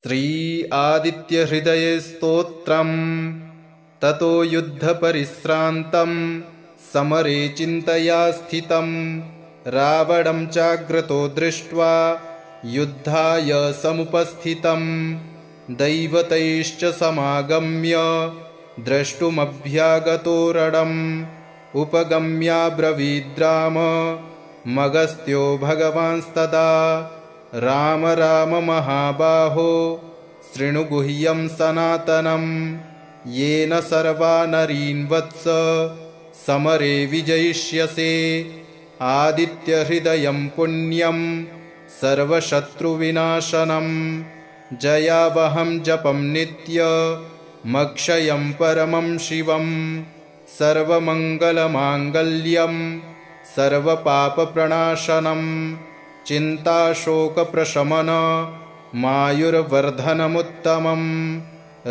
श्री आदित्यहृदये स्तोत्रम्। ततो युद्धपरिश्रान्तं समरे चिन्तया स्थितं रावणं चाग्रतो दृष्ट्वा युद्धाय समुपस्थितं दैवतैश्च समागम्य द्रष्टुमभ्यागतो रणम् उपगम्याब्रवीद्राम मगस्त्यो भगवांस्तदा राम राम महाबाहो शृणु गुह्यं सनातनं येन सर्वा नरीन् वत्स समरे विजयिष्यसे आदित्यहृदयं पुण्यं सर्वशत्रुविनाशनं जयावहं जपं नित्यमक्षयं परमं शिवं सर्वमङ्गलमाङ्गल्यं सर्वपापप्रणाशनं चिन्ताशोकप्रशमन मायुर्वर्धनमुत्तमं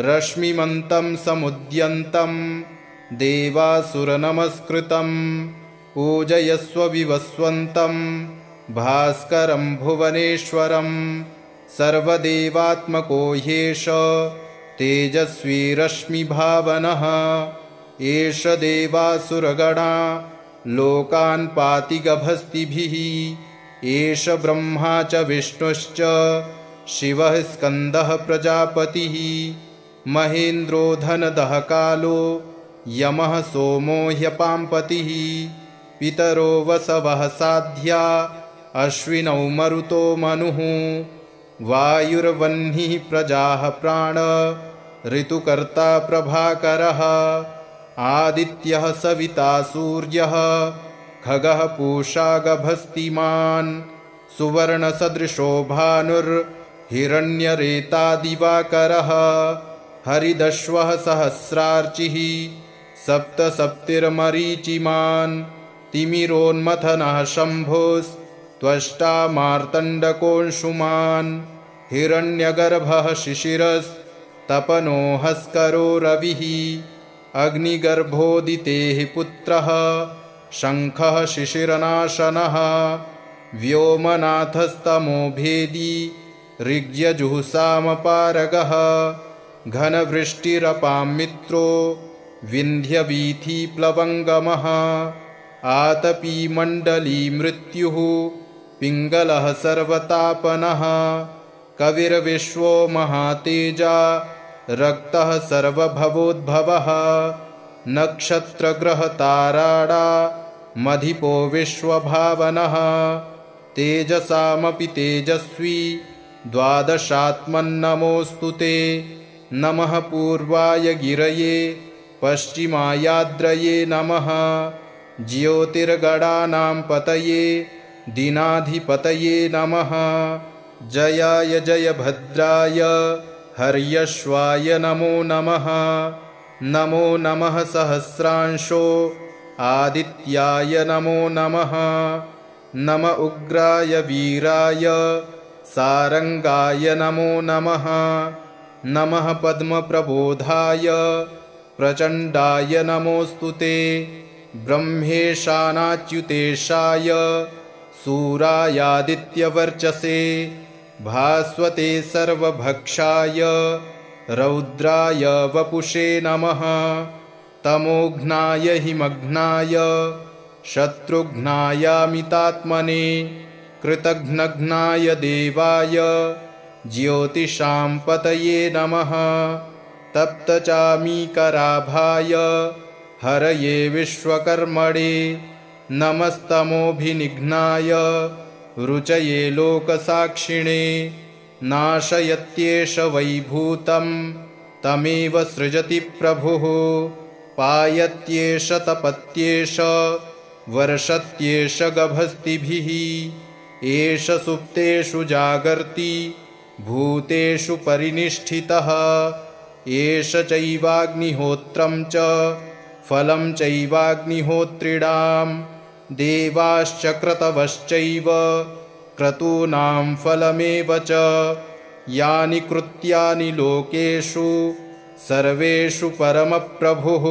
रश्मिमन्तं समुद्यन्तं देवासुरनमस्कृतं पूजयस्व विवस्वन्तं भास्करं भुवनेश्वरं सर्वदेवात्मको ह्येष तेजस्वी रश्मिभावनः एष देवासुरगणा लोकान् पाति गभस्तिभिः एष ब्रह्मा च विष्णुश्च शिवः स्कन्दः प्रजापतिः महेन्द्रो धनदः कालो यमः सोमो ह्यपाम्पतिः पितरो वसवः साध्या अश्विनौ मरुतो मनुः वायुर्वह्निः प्रजाः प्राण ऋतुकर्ता प्रभाकरः आदित्यः सविता सूर्यः खगः पूषा गभस्तिमान् सुवर्णसदृशो भानुर्हिरण्यरेता दिवाकरः हरिदश्वः सहस्रार्चिः सप्तसप्तिर्मरीचिमान् तिमिरोन्मथनः शम्भुस्त्वष्टा मार्तण्डकोऽंशुमान् हिरण्यगर्भः शिशिरस्तपनो हस्करो रविः अग्निगर्भोदितेः पुत्रः शङ्खः शिशिरनाशनः व्योमनाथस्तमो भेदी ऋग्यजुःसामपारगः घनवृष्टिरपां मित्रो विन्ध्यवीथिप्लवङ्गमः आतपीमण्डली मृत्युः पिङ्गलः सर्वतापनः कविर्विश्वो महातेजा रक्तः सर्वभवोद्भवः नक्षत्रग्रहताराडा मधिपो विश्वभावनः तेजसामपि तेजस्वी द्वादशात्मन्नमोऽस्तु ते नमः पूर्वाय गिरये पश्चिमायाद्रये नमः ज्योतिर्गणानां पतये दीनाधिपतये नमः जयाय जयभद्राय हर्यश्वाय नमो नमः नमो नमः सहस्रांशो आदित्याय नमो नमः नम उग्राय वीराय सारंगाय नमो नमः नमः पद्मप्रबोधाय प्रचण्डाय नमोऽस्तु ते ब्रह्मेशानाच्युतेशाय सूरायादित्यवर्चसे भास्वते सर्वभक्षाय रौद्राय वपुषे नमः तमोघ्नाय हिमघ्नाय शत्रुघ्नायामितात्मने कृतघ्नघ्नाय देवाय ज्योतिषां पतये नमः तप्तचामीकराभाय हरये विश्वकर्मणे नमस्तमोभिनिघ्नाय रुचये लोकसाक्षिणे नाशयत्येष वैभूतं तमेव सृजति प्रभुः पायत्येष तपत्येष वर्षत्येष गभस्तिभिः एष सुप्तेषु जागर्ति भूतेषु परिनिष्ठितः एष चैवाग्निहोत्रं च फलं चैवाग्निहोत्रिणां देवाश्च क्रतवश्चैव क्रतूनां फलमेव च यानि कृत्यानि लोकेषु सर्वेषु परमप्रभुः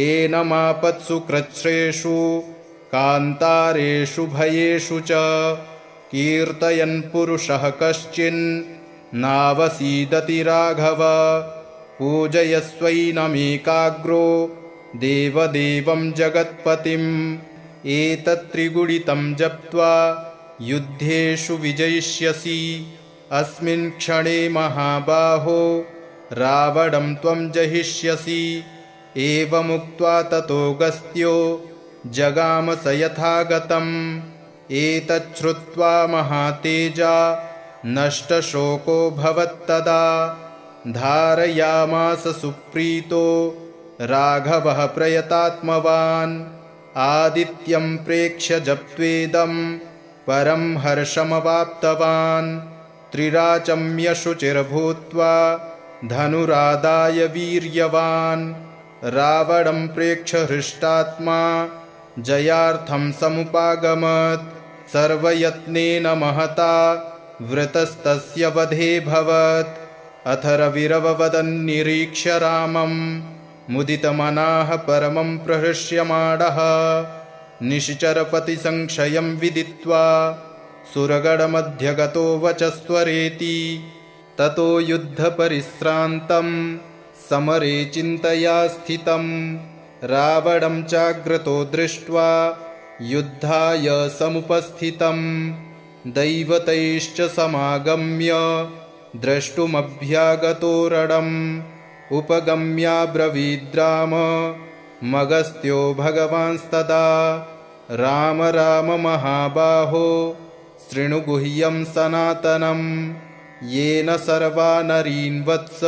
एनमापत्सु कृच्छ्रेषु कान्तारेषु भयेषु च कीर्तयन् पुरुषः कश्चिन् नावसीदति राघव पूजयस्वैनमेकाग्रो देवदेवं जगत्पतिम् एतत्त्रिगुणितं जप्त्वा युद्धेषु विजयिष्यसि अस्मिन् क्षणे महाबाहो रावणं त्वं जहिष्यसि एवमुक्त्वा ततोऽगस्त्यो जगाम स यथागतम् एतच्छ्रुत्वा महातेजा नष्टशोको भवत्तदा धारयामास सुप्रीतो राघवः प्रयतात्मवान् आदित्यं प्रेक्ष्य जप्त्वेदं परं हर्षमवाप्तवान् त्रिराचम्यशुचिर्भूत्वा धनुरादाय वीर्यवान् रावणं प्रेक्ष्य हृष्टात्मा जयार्थं समुपागमत् सर्वयत्नेन महता वृतस्तस्य वधेऽभवत् अथ रविरववदन्निरीक्ष्य रामं मुदितमनाः परमं प्रहृष्यमाणः निशिचरपतिसंशयं विदित्वा सुरगणमध्यगतो वचस्त्वरेति ततो युद्धपरिश्रान्तं समरे चिन्तया स्थितं रावणं चाग्रतो दृष्ट्वा युद्धाय समुपस्थितं दैवतैश्च समागम्य द्रष्टुमभ्यागतो रणम् उपगम्याब्रवीद्राम मगस्त्यो भगवांस्तदा राम राम महाबाहो शृणु गुह्यं सनातनं येन सर्वा नरीन् वत्स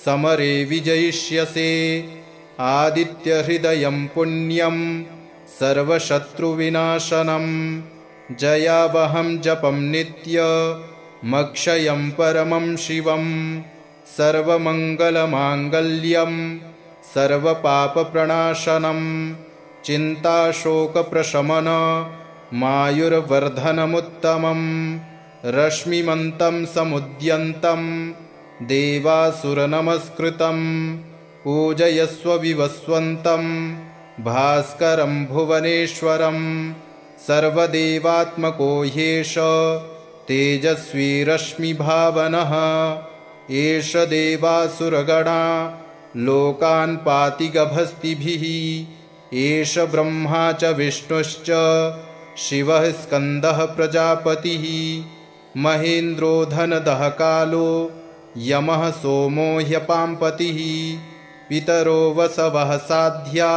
समरे विजयिष्यसे आदित्यहृदयं पुण्यं सर्वशत्रुविनाशनं जयावहं जपं नित्यमक्षयं परमं शिवं सर्वमङ्गलमाङ्गल्यं सर्वपापप्रणाशनं चिन्ताशोकप्रशमन मायुर्वर्धनमुत्तमं रश्मिमन्तं समुद्यन्तं देवासुरनमस्कृतं पूजयस्व विवस्वन्तं भास्करं भुवनेश्वरं सर्वदेवात्मको ह्येष तेजस्वी रश्मिभावनः एष देवासुरगणा लोकान् पाति गभस्तिभिः एष ब्रह्मा च विष्णुश्च शिवः स्कन्दः प्रजापतिः महेन्द्रो धनदः कालो यमः सोमो ह्यपाम्पतिः पितरो वसवः साध्या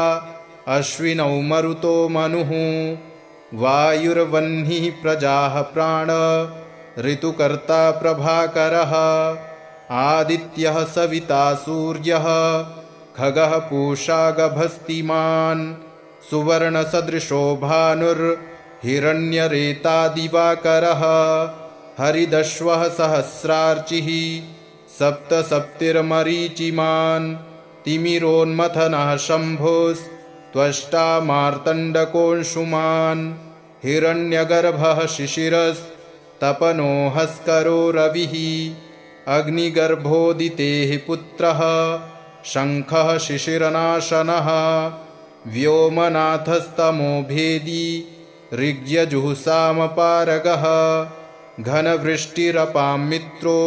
अश्विनौ मरुतो मनुः वायुर्वह्निः प्रजाः प्राण ऋतुकर्ता प्रभाकरः आदित्यः सविता सूर्यः खगः पूषा गभस्तिमान् सुवर्णसदृशो भानुर्हिरण्यरेता दिवाकरः हरिदश्वः सहस्रार्चिः सप्तसप्तिर्मरीचिमान् तिमिरोन्मथनः शम्भुस्त्वष्टा मार्तण्डकोऽंशुमान् हिरण्यगर्भः शिशिरस्तपनो हस्करो रविः अग्निगर्भोदितेः पुत्रः शङ्खः शिशिरनाशनः व्योमनाथस्तमो भेदी ऋग्यजुःसामपारगः घनवृष्टिरपां मित्रो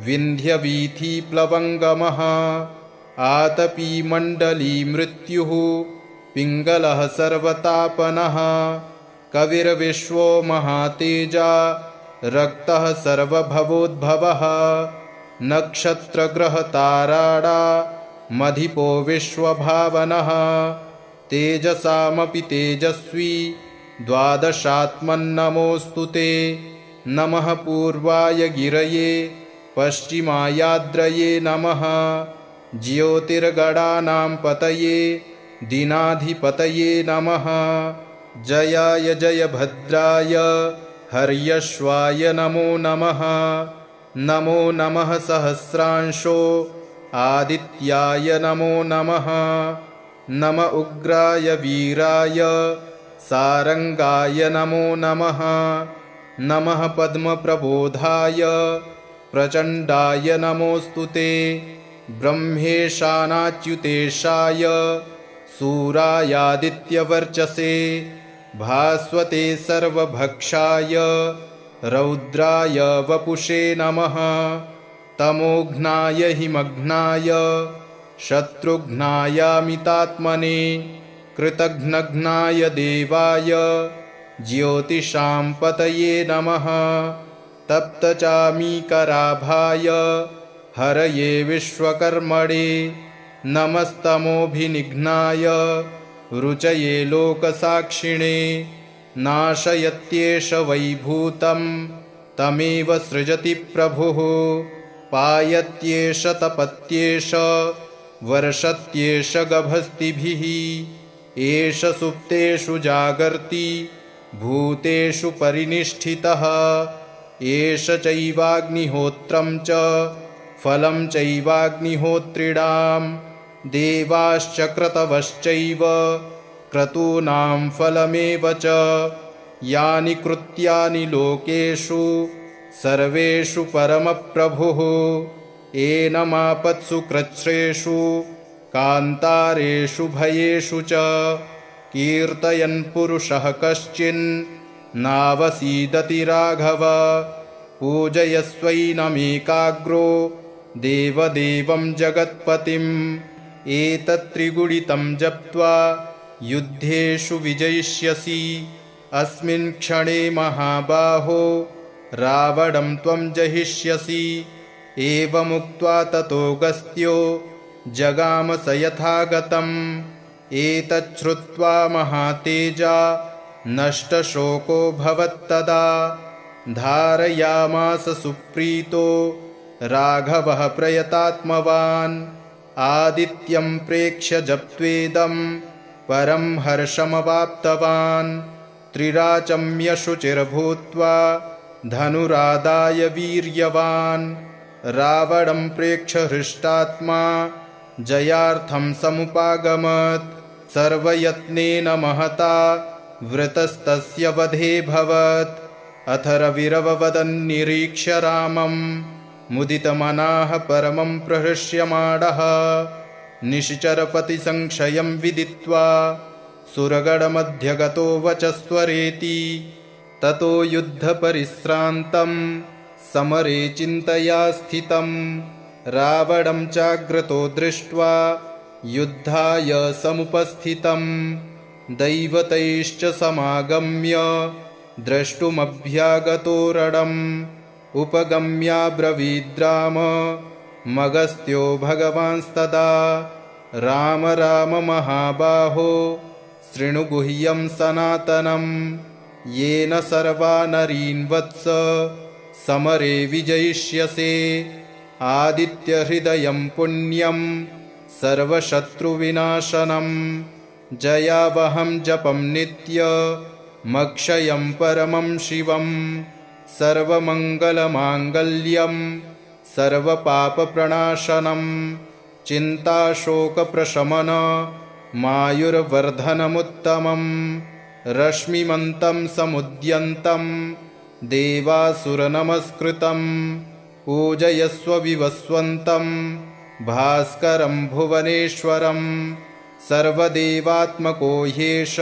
विन्ध्यवीथीप्लवङ्गमः आतपीमण्डली मृत्युः पिङ्गलः सर्वतापनः कविर्विश्वो महातेजा रक्तः सर्वभवोद्भवः नक्षत्रग्रहताराडा मधिपो विश्वभावनः तेजसामपि तेजस्वी द्वादशात्मन्नमोऽस्तु ते नमः पूर्वाय गिरये पश्चिमायाद्रये नमः ज्योतिर्गणानां पतये दीनाधिपतये नमः जयाय जयभद्राय हर्यश्वाय नमो नमः नमो नमः सहस्रांशो आदित्याय नमो नमः नम उग्राय वीराय सारंगाय नमो नमः नमः पद्मप्रबोधाय प्रचण्डाय नमोऽस्तु ते ब्रह्मेशानाच्युतेशाय सूरायादित्यवर्चसे भास्वते सर्वभक्षाय रौद्राय वपुषे नमः तमोघ्नाय हिमघ्नाय शत्रुघ्नायामितात्मने कृतघ्नघ्नाय देवाय ज्योतिषां पतये नमः तप्तचामीकराभाय हरये विश्वकर्मणे नमस्तमोभिनिघ्नाय रुचये लोकसाक्षिणे नाशयत्येष वैभूतं तमेव सृजति प्रभुः पायत्येष तपत्येष वर्षत्येष गभस्तिभिः एष सुप्तेषु जागर्ति भूतेषु परिनिष्ठितः एष चैवाग्निहोत्रं च फलं चैवाग्निहोत्रिणां देवाश्च क्रतवश्चैव क्रतूनां फलमेव च यानि कृत्यानि लोकेषु सर्वेषु परमप्रभुः एनमापत्सु कृच्छ्रेषु कान्तारेषु भयेषु च कीर्तयन् पुरुषः कश्चिन्नावसीदति राघव पूजयस्वैनमेकाग्रो देवदेवं जगत्पतिम् एतत्त्रिगुणितं जप्त्वा युद्धेषु विजयिष्यसि अस्मिन् क्षणे महाबाहो रावणं त्वं जहिष्यसि एवमुक्त्वा ततोऽगस्त्यो जगाम स यथागतम् एतच्छ्रुत्वा महातेजा नष्टशोको भवत्तदा धारयामास सुप्रीतो राघवः प्रयतात्मवान् आदित्यं प्रेक्ष्य जप्त्वेदं परं हर्षमवाप्तवान् त्रिराचम्य शुचिर्भूत्वा धनुरादाय वीर्यवान् रावणं प्रेक्ष्य हृष्टात्मा जयार्थं समुपागमत् सर्वयत्नेन महता वृतस्तस्य वधेऽभवत् अथ रविरववदन्निरीक्ष्य रामं मुदितमनाः परमं प्रहृष्यमाणः निश्चरपतिसंशयं विदित्वा सुरगणमध्यगतो वचस्वरेति ततो युद्धपरिश्रान्तं समरे चिन्तया स्थितं रावणं चाग्रतो दृष्ट्वा युद्धाय समुपस्थितं दैवतैश्च समागम्य द्रष्टुमभ्यागतो रणम् उपगम्याब्रवीद्राम मगस्त्यो भगवांस्तदा राम राम महाबाहो शृणु गुह्यं सनातनं येन सर्वा नरीन् वत्स समरे विजयिष्यसे आदित्यहृदयं पुण्यं सर्वशत्रुविनाशनं जयावहं जपं नित्यमक्षयं परमं शिवं सर्वमङ्गलमाङ्गल्यं सर्वपापप्रणाशनं चिन्ताशोकप्रशमन मायुर्वर्धनमुत्तमं रश्मिमन्तं समुद्यन्तं देवासुरनमस्कृतं पूजयस्व विवस्वन्तं भास्करं भुवनेश्वरं सर्वदेवात्मको ह्येष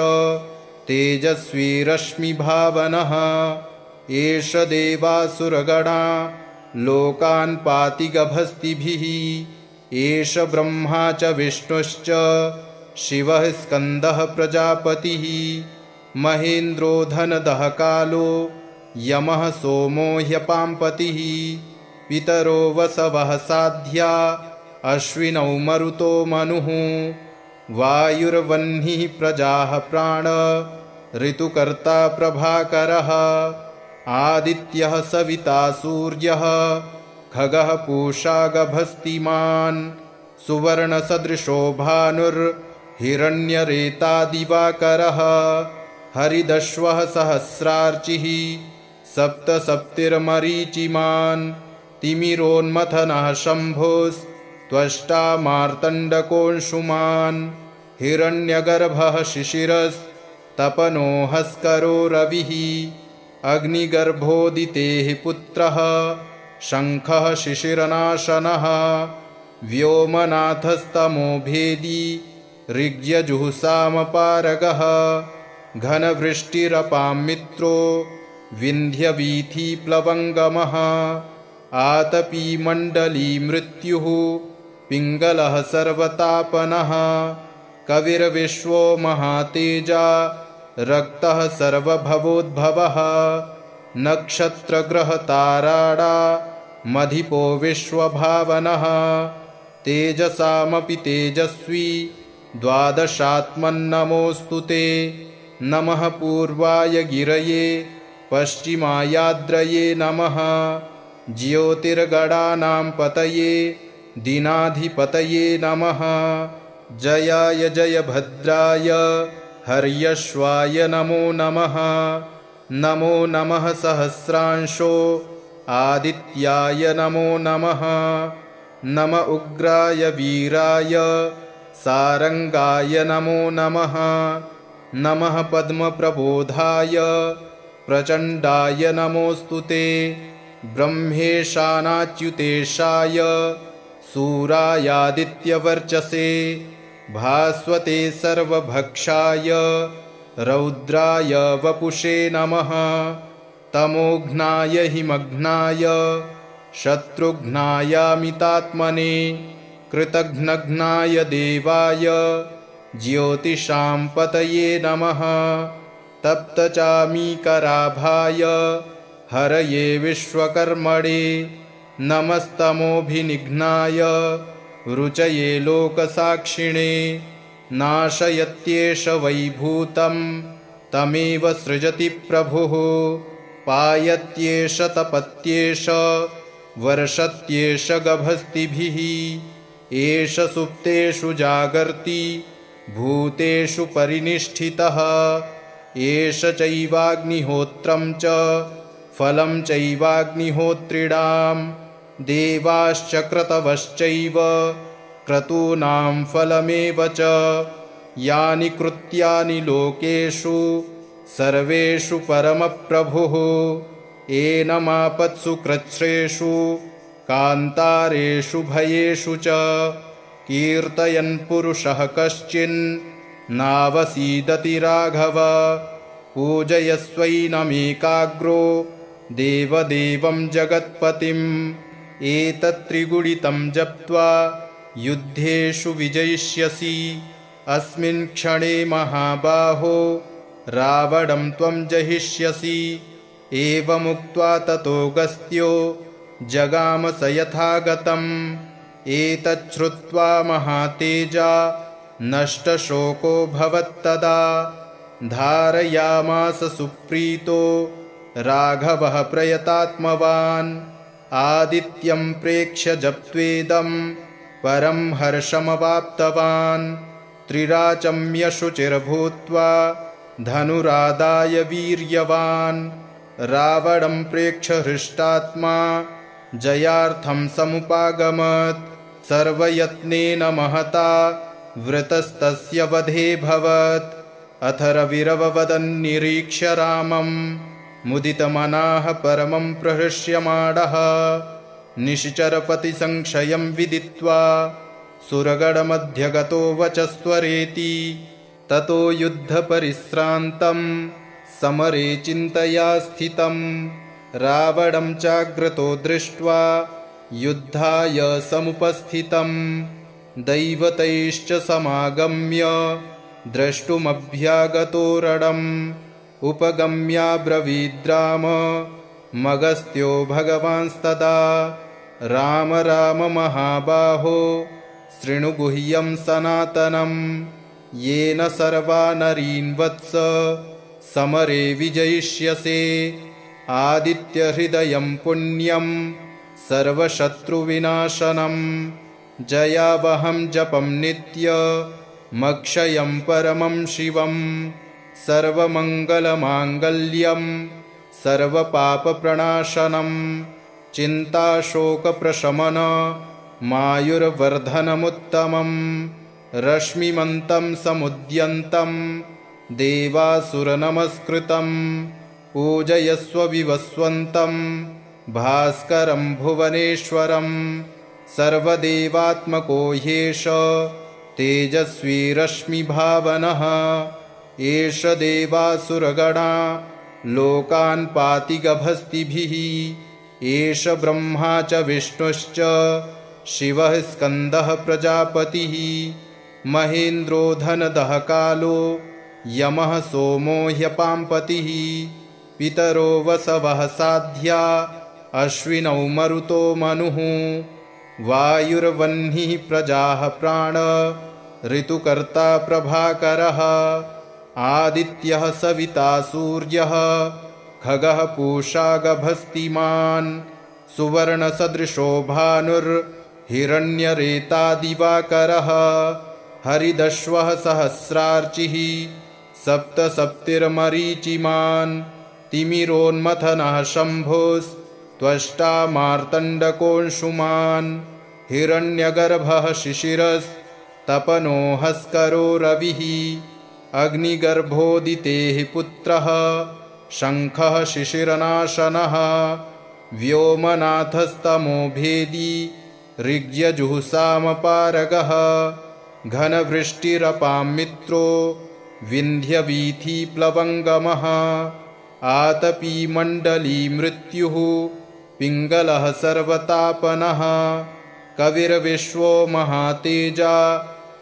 तेजस्वी रश्मिभावनः एष देवासुरगणा लोकान् पाति गभस्तिभिः एष ब्रह्मा च विष्णुश्च शिवः स्कन्दः प्रजापतिः महेन्द्रो धनदः कालो यमः सोमो ह्यपाम्पतिः पितरो वसवः साध्या अश्विनौ मरुतो मनुः वायुर्वह्निः प्रजाः प्राण ऋतुकर्ता प्रभाकरः आदित्यः सविता सूर्यः खगः पूषा गभस्तिमान् सुवर्णसदृशो भानुर्हिरण्यरेतादिवाकरः हरिदश्वः सहस्रार्चिः सप्तसप्तिर्मरीचिमान् तिमिरोन्मथनः शम्भुस्त्वष्टा मार्तण्डकोऽंशुमान् हिरण्यगर्भः शिशिरस्तपनो हस्करो रविः अग्निगर्भोदितेः पुत्रः शङ्खः शिशिरनाशनः व्योमनाथस्तमोभेदी ऋग्यजुःसामपारगः घनवृष्टिरपां मित्रो विन्ध्यवीथिप्लवङ्गमः आतपीमण्डली मृत्युः पिङ्गलः सर्वतापनः कविर्विश्वो महातेजा रक्तः सर्वभवोद्भवः नक्षत्रग्रहताराडा मधिपो विश्वभावनः तेजसामपि तेजस्वी द्वादशात्मन्नमोऽस्तु ते नमः पूर्वाय गिरये पश्चिमायाद्रये नमः ज्योतिर्गणानां पतये दीनाधिपतये नमः जयाय जयभद्राय हर्यश्वाय नमो नमः नमो नमः सहस्रांशो आदित्याय नमो नमः नम उग्राय वीराय सारंगाय नमो नमः नमः पद्मप्रबोधाय प्रचण्डाय नमोऽस्तु ते ब्रह्मेशानाच्युतेशाय सूरायादित्यवर्चसे भास्वते सर्वभक्षाय रौद्राय वपुषे नमः तमोघ्नाय हिमघ्नाय शत्रुघ्नायामितात्मने कृतघ्नघ्नाय देवाय ज्योतिषां पतये नमः तप्तचामीकराभाय हरये विश्वकर्मणे नमस्तमोभिनिघ्नाय रुचये लोकसाक्षिणे नाशयत्येष वैभूतं तमेव सृजति प्रभुः पायत्येष तपत्येष वर्षत्येष गभस्तिभिः एष सुप्तेषु जागर्ति भूतेषु परिनिष्ठितः एष चैवाग्निहोत्रं च फलं चैवाग्निहोत्रिणां देवाश्च क्रतवश्चैव क्रतूनां फलमेव च यानि कृत्यानि लोकेषु सर्वेषु परमप्रभुः एनमापत्सु कृच्छ्रेषु कान्तारेषु भयेषु च कीर्तयन् पुरुषः कश्चिन्नावसीदति राघव पूजयस्वैनमेकाग्रो देवदेवं जगत्पतिम् एतत्त्रिगुणितं जप्त्वा युद्धेषु विजयिष्यसि अस्मिन् क्षणे महाबाहो रावणं त्वं जहिष्यसि एवमुक्त्वा ततोऽगस्त्यो जगाम स यथागतम् एतच्छ्रुत्वा महातेजा नष्टशोको भवत्तदा धारयामास सुप्रीतो राघवः प्रयतात्मवान् आदित्यं प्रेक्ष्य जप्त्वेदं परं हर्षमवाप्तवान् त्रिराचम्यशुचिर्भूत्वा धनुरादाय वीर्यवान् रावणं प्रेक्ष्य हृष्टात्मा जयार्थं समुपागमत् सर्वयत्नेन महता वृतस्तस्य वधेऽभवत् अथ रविरववदन्निरीक्ष्य रामं मुदितमनाः परमं प्रहृष्यमाणः निश्चरपतिसंशयं विदित्वा सुरगणमध्यगतो वचस्त्वरेति ततो युद्धपरिश्रान्तं समरे चिन्तया स्थितं रावणं चाग्रतो दृष्ट्वा युद्धाय समुपस्थितं दैवतैश्च समागम्य द्रष्टुमभ्यागतो रणम् उपगम्याब्रवीद्राम मगस्त्यो भगवांस्तदा राम राम महाबाहो शृणु गुह्यं सनातनं येन सर्वा नरीन् वत्स समरे विजयिष्यसे आदित्यहृदयं पुण्यं सर्वशत्रुविनाशनं जयावहं जपं नित्यमक्षयं परमं शिवं सर्वमङ्गलमाङ्गल्यं सर्वपापप्रणाशनं चिन्ताशोकप्रशमन मायुर्वर्धनमुत्तमं रश्मिमन्तं समुद्यन्तं देवासुरनमस्कृतं पूजयस्व विवस्वन्तं भास्करं भुवनेश्वरं सर्वदेवात्मको ह्येष तेजस्वी रश्मिभावनः एष देवासुरगणा लोकान् पाति गभस्तिभिः। एष ब्रह्मा च विष्णुश्च शिवः स्कन्दः प्रजापतिः। महेन्द्रो धनदः कालो यमः सोमो ह्यपाम्पतिः। पितरो वसवः साध्या अश्विनौ मरुतो मनुः। वायुर्वह्निः प्रजाः प्राण ऋतुकर्ता प्रभाकरः। आदित्यः सविता सूर्यः खगः पूषा गभस्तिमान्। सुवर्णसदृशो भानुर्हिरण्यरेता दिवाकरः। हरिदश्वः सहस्रार्चिः सप्तसप्तिर्मरीचिमान्। तिमिरोन्मथनः शम्भुस्त्वष्टा मार्तण्डकोऽंशुमान्। हिरण्यगर्भः शिशिरस्तपनो हस्करो रविः। अग्निगर्भोदितेः पुत्रः शङ्खः शिशिरनाशनः। व्योमनाथस्तमो भेदी ऋग्यजुःसामपारगः। घनवृष्टिरपां मित्रो विन्ध्यवीथिप्लवङ्गमः। आतपी मण्डली मृत्युः पिङ्गलः सर्वतापनः। कविर्विश्वो महातेजा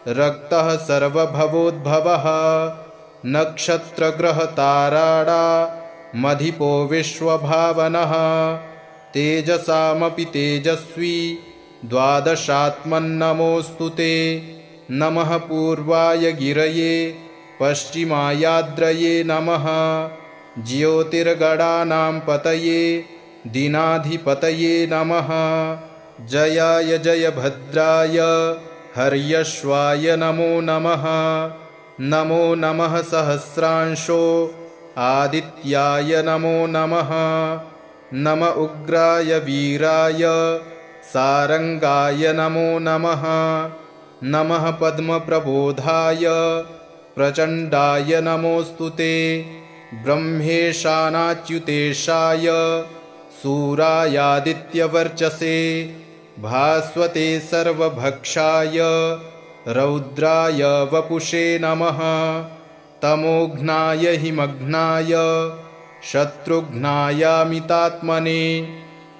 रक्तः सर्वभवोद्भवः। नक्षत्रग्रहताराडा मधिपो विश्वभावनः। तेजसामपि तेजस्वी द्वादशात्मन्नमोऽस्तु ते। नमः पूर्वाय गिरये पश्चिमायाद्रये नमः। ज्योतिर्गणानां पतये दीनाधिपतये नमः। जयाय जयभद्राय हर्यश्वाय नमो नमः। नमो नमः सहस्रांशो आदित्याय नमो नमः। नम उग्राय वीराय सारंगाय नमो नमः। नमः पद्मप्रबोधाय प्रचण्डाय नमोऽस्तु ते। ब्रह्मेशानाच्युतेशाय सूरायादित्यवर्चसे। भास्वते सर्वभक्षाय रौद्राय वपुषे नमः। तमोघ्नाय हिमघ्नाय शत्रुघ्नायामितात्मने।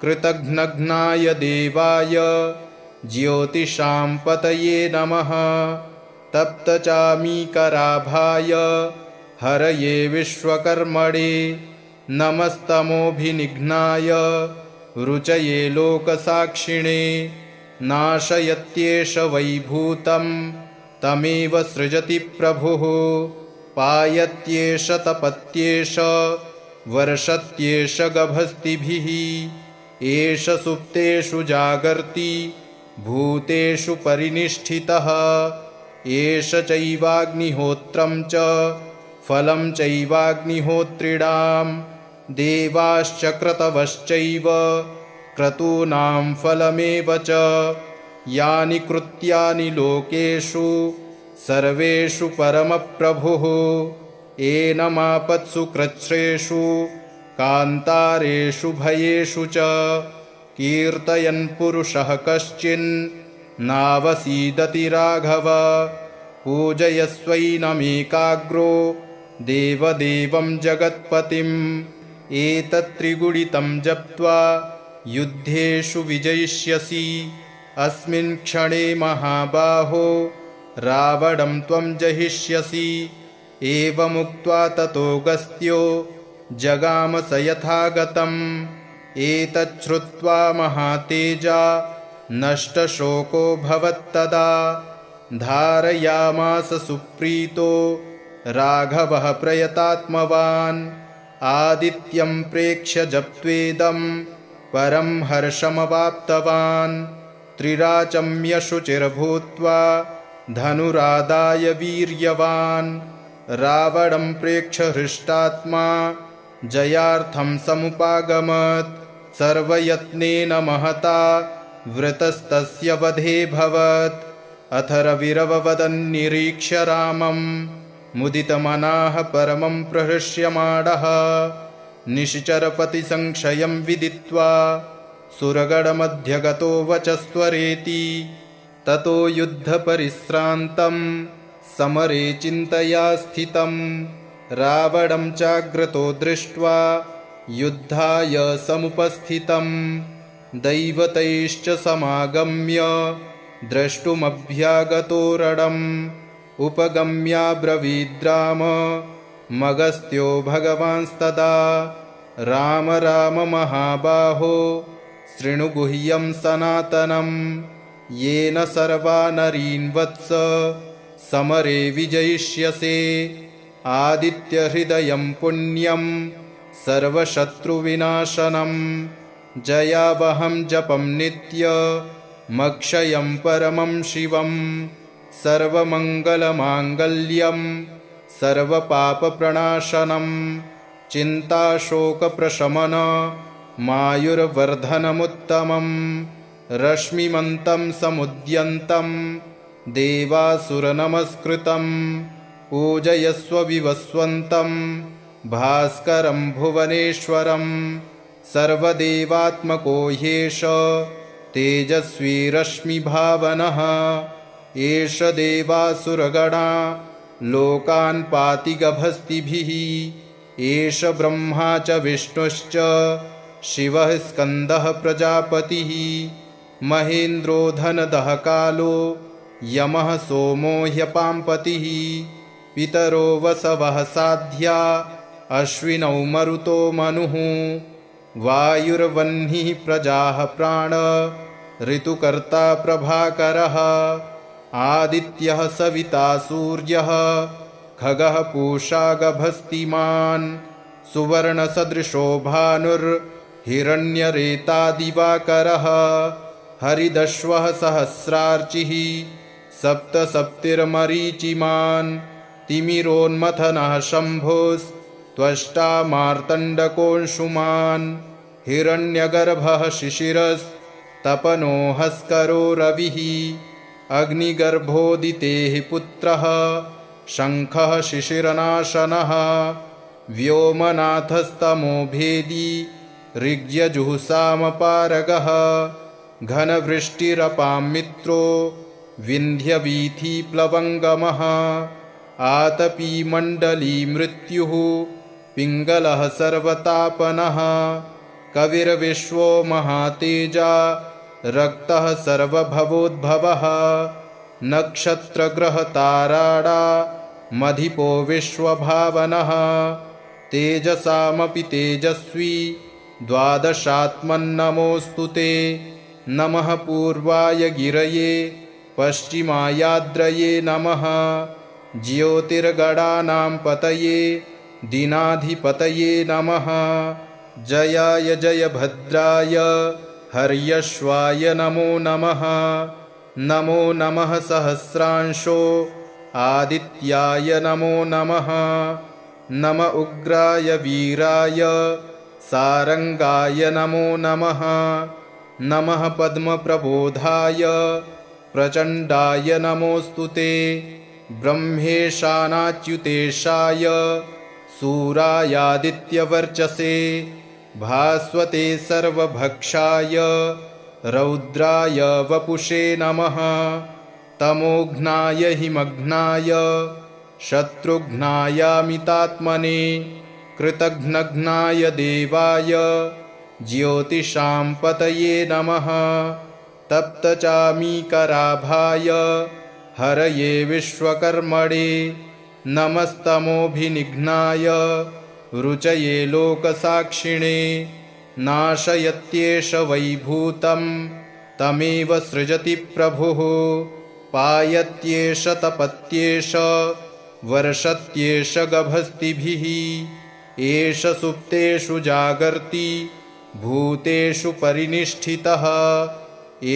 कृतघ्नघ्नाय देवाय ज्योतिषां पतये नमः। तप्तचामीकराभाय हरये विश्वकर्मणे। नमस्तमोभिनिघ्नाय रुचये लोकसाक्षिणे। नाशयत्येष वैभूतं तमेव सृजति प्रभुः। पायत्येष तपत्येष वर्षत्येष गभस्तिभिः। एष सुप्तेषु जागर्ति भूतेषु परिनिष्ठितः। एष चैवाग्निहोत्रं च फलं चैवाग्निहोत्रिणां। देवाश्च क्रतवश्चैव क्रतूनां फलमेव च। यानि कृत्यानि लोकेषु सर्वेषु परमप्रभुः। एनमापत्सु कृच्छ्रेषु कान्तारेषु भयेषु च। कीर्तयन् पुरुषः कश्चिन्नावसीदति राघव। पूजयस्वैनमेकाग्रो देवदेवं जगत्पतिम्। एतत्त्रिगुणितं जप्त्वा युद्धेषु विजयिष्यसि। अस्मिन् क्षणे महाबाहो रावणं त्वं जहिष्यसि। एवमुक्त्वा ततोऽगस्त्यो जगाम स यथागतम्। एतच्छ्रुत्वा महातेजा नष्टशोको भवत्तदा। धारयामास सुप्रीतो राघवः प्रयतात्मवान्। आदित्यं प्रेक्ष्य जप्त्वेदं परं हर्षमवाप्तवान्। त्रिराचम्यशुचिर्भूत्वा धनुरादाय वीर्यवान्। रावणं प्रेक्ष्य हृष्टात्मा जयार्थं समुपागमत्। सर्वयत्नेन महता वृतस्तस्य वधेऽभवत्। अथर्वविरववदन्निरीक्ष्य रामं मुदितमनाः परमं प्रहृष्यमाणः। निश्चरपतिसंक्षयं विदित्वा सुरगणमध्यगतो वचस्त्वरेति। ततो युद्धपरिश्रान्तं समरे चिन्तया स्थितं। रावणं चाग्रतो दृष्ट्वा युद्धाय समुपस्थितं दैवतैश्च समागम्य द्रष्टुमभ्यागतो रणम् उपगम्याब्रवीद्राम मगस्त्यो भगवांस्तदा राम राम महाबाहो शृणु गुह्यं सनातनं येन सर्वा नरीन् वत्स समरे विजयिष्यसे आदित्यहृदयं पुण्यं सर्वशत्रुविनाशनं जयावहं जपं नित्यमक्षयं परमं शिवं सर्वमङ्गलमाङ्गल्यं सर्वपापप्रणाशनं चिन्ताशोकप्रशमन मायुर्वर्धनमुत्तमं रश्मिमन्तं समुद्यन्तं देवासुरनमस्कृतं पूजयस्व विवस्वन्तं भास्करं भुवनेश्वरं सर्वदेवात्मको ह्येष तेजस्वी रश्मिभावनः एष देवासुरगणा लोकान् पाति गभस्तिभिः एष ब्रह्मा च विष्णुश्च शिवः स्कन्दः प्रजापतिः महेन्द्रो धनदः कालो यमः सोमो ह्यपाम्पतिः पितरो वसवः साध्या अश्विनौ मरुतो मनुः वायुर्वह्निः प्रजाः प्राण ऋतुकर्ता प्रभाकरः आदित्यः सविता सूर्यः खगः पूषा गभस्तिमान् सुवर्णसदृशो भानुर्हिरण्यरेतादिवाकरः हरिदश्वः सहस्रार्चिः सप्तसप्तिर्मरीचिमान् तिमिरोन्मथनः शम्भुस्त्वष्टा मार्तण्डकोऽंशुमान् हिरण्यगर्भः शिशिरस्तपनो हस्करो रविः अग्निगर्भोदितेः पुत्रः शङ्खः शिशिरनाशनः व्योमनाथस्तमो भेदी ऋग्यजुःसामपारगः घनवृष्टिरपां मित्रो विन्ध्यवीथिप्लवङ्गमः आतपीमण्डली मृत्युः पिङ्गलः सर्वतापनः कविर्विश्वो महातेजा रक्तः सर्वभवोद्भवः नक्षत्रग्रहताराडा मधिपो विश्वभावनः तेजसामपि तेजस्वी द्वादशात्मन्नमोऽस्तु ते नमः पूर्वाय गिरये पश्चिमायाद्रये नमः ज्योतिर्गणानां पतये दीनाधिपतये नमः जयाय जयभद्राय हर्यश्वाय नमो नमः नमो नमः सहस्रांशो आदित्याय नमो नमः नम उग्राय वीराय सारंगाय नमो नमः नमः पद्मप्रबोधाय प्रचण्डाय नमोऽस्तु ते ब्रह्मेशानाच्युतेशाय सूरायादित्यवर्चसे भास्वते सर्वभक्षाय रौद्राय वपुषे नमः तमोघ्नाय हिमघ्नाय शत्रुघ्नायामितात्मने कृतघ्नघ्नाय देवाय ज्योतिषां पतये नमः तप्तचामीकराभाय हरये विश्वकर्मणे नमस्तमोभिनिघ्नाय रुचये लोकसाक्षिणे नाशयत्येष वैभूतं तमेव सृजति प्रभुः पायत्येष तपत्येष वर्षत्येष गभस्तिभिः एष सुप्तेषु जागर्ति भूतेषु परिनिष्ठितः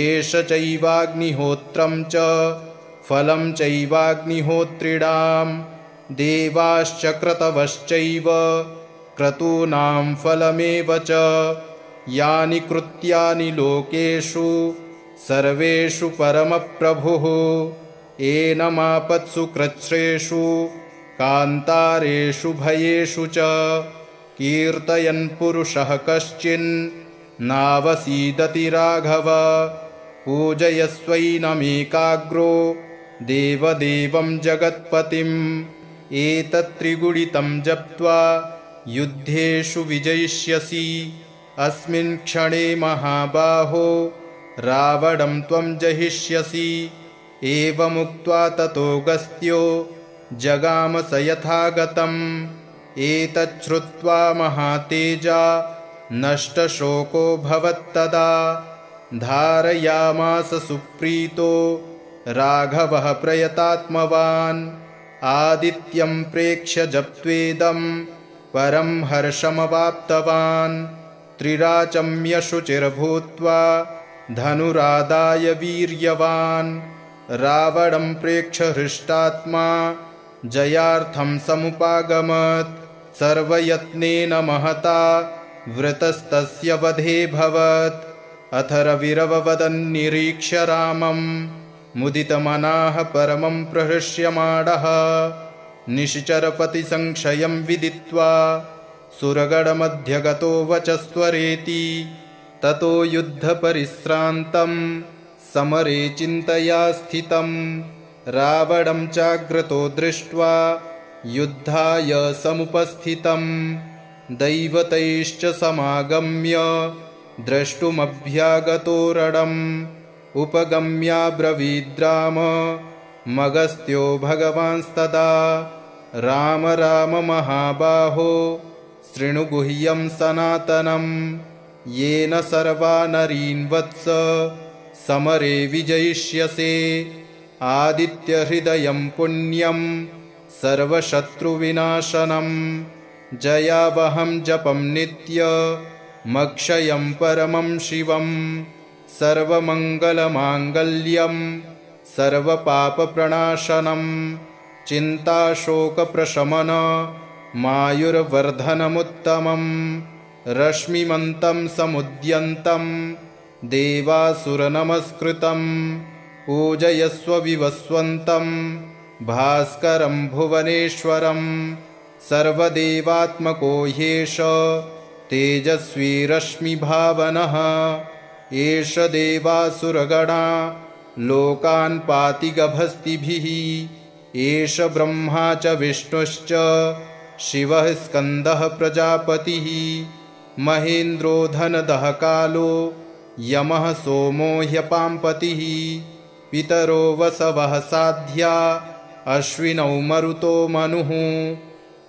एष चैवाग्निहोत्रं च फलं चैवाग्निहोत्रिणां देवाश्च क्रतवश्चैव क्रतूनां फलमेव च यानि कृत्यानि लोकेषु सर्वेषु परमप्रभुः एनमापत्सु कृच्छ्रेषु कान्तारेषु भयेषु च कीर्तयन् पुरुषः कश्चिन्नावसीदति राघव पूजयस्वैनमेकाग्रो देवदेवं जगत्पतिम् एतत्त्रिगुणितं जप्त्वा युद्धेषु विजयिष्यसि। अस्मिन् क्षणे महाबाहो रावणं त्वं जहिष्यसि। एवमुक्त्वा ततोऽगस्त्यो जगाम स यथागतम्। एतच्छ्रुत्वा महातेजा नष्टशोको भवत्तदा। धारयामास सुप्रीतो राघवः प्रयतात्मवान्। आदित्यं प्रेक्ष्य जप्त्वेदं परं हर्षमवाप्तवान्। त्रिराचम्यशुचिर्भूत्वा धनुरादाय वीर्यवान्। रावणं प्रेक्ष्य हृष्टात्मा जयार्थं समुपागमत्। सर्वयत्नेन महता वृतस्तस्य वधेऽभवत्। अथ रविरववदन्निरीक्ष्य रामं मुदितमनाः परमं प्रहृष्यमाणः। निशिचरपतिसंक्षयं विदित्वा सुरगणमध्यगतो वचस्त्वरेति। ततो युद्धपरिश्रान्तं समरे चिन्तया स्थितं। रावणं चाग्रतो दृष्ट्वा युद्धाय समुपस्थितं। दैवतैश्च समागम्य द्रष्टुमभ्यागतो रणम्। उपगम्याब्रवीद्राम मगस्त्यो भगवांस्तदा। राम राम महाबाहो शृणु गुह्यं सनातनं। येन सर्वा नरीन् वत्स समरे विजयिष्यसे। आदित्यहृदयं पुण्यं सर्वशत्रुविनाशनं। जयावहं जपं नित्यमक्षयं परमं शिवं। सर्वमङ्गलमाङ्गल्यं सर्वपापप्रणाशनं। चिन्ताशोकप्रशमन मायुर्वर्धनमुत्तमम्। रश्मिमन्तं समुद्यन्तं देवासुरनमस्कृतं। पूजयस्व विवस्वन्तं भास्करं भुवनेश्वरं। सर्वदेवात्मको ह्येष तेजस्वी रश्मिभावनः। एष देवासुरगणा लोकान् पाति गभस्तिभिः। एष ब्रह्मा च विष्णुश्च शिवः स्कन्दः प्रजापतिः। महेन्द्रो धनदः कालो यमः सोमो ह्यपाम्पतिः। पितरो वसवः साध्या अश्विनौ मरुतो मनुः।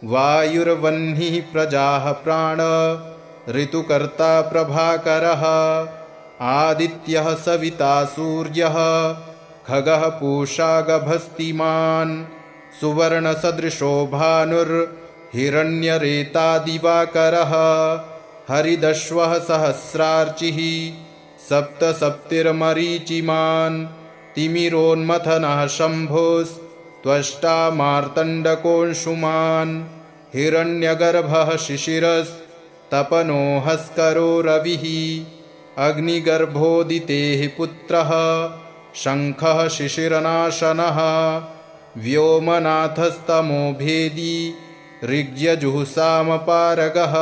वायुर्वह्निः प्रजाः प्राण ऋतुकर्ता प्रभाकरः। आदित्यः सविता सूर्यः खगः पूषा गभस्तिमान्। सुवर्णसदृशो भानुर्हिरण्यरेतादिवाकरः। हरिदश्वः सहस्रार्चिः सप्तसप्तिर्मरीचिमान्। तिमिरोन्मथनः शम्भुस्त्वष्टा मार्तण्डकोऽंशुमान्। हिरण्यगर्भः शिशिरस्तपनो हस्करो रविः। अग्निगर्भोदितेः पुत्रः शङ्खः शिशिरनाशनः। व्योमनाथस्तमो भेदी ऋग्यजुःसामपारगः।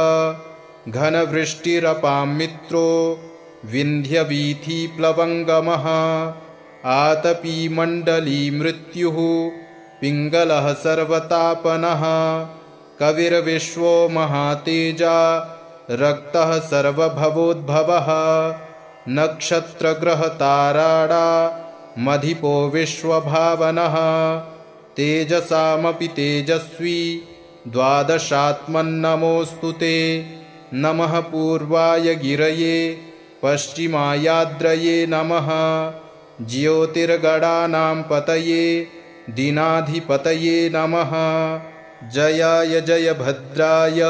घनवृष्टिरपां मित्रो विन्ध्यवीथीप्लवङ्गमः। आतपीमण्डली मृत्युः पिङ्गलः सर्वतापनः। कविर्विश्वो महातेजा रक्तः सर्वभवोद्भवः। नक्षत्रग्रहताराणा मधिपो विश्वभावनः। तेजसामपि तेजस्वी द्वादशात्मन्नमोऽस्तु ते। नमः पूर्वाय गिरये पश्चिमायाद्रये नमः। ज्योतिर्गणानां पतये दीनाधिपतये नमः। जयाय जयभद्राय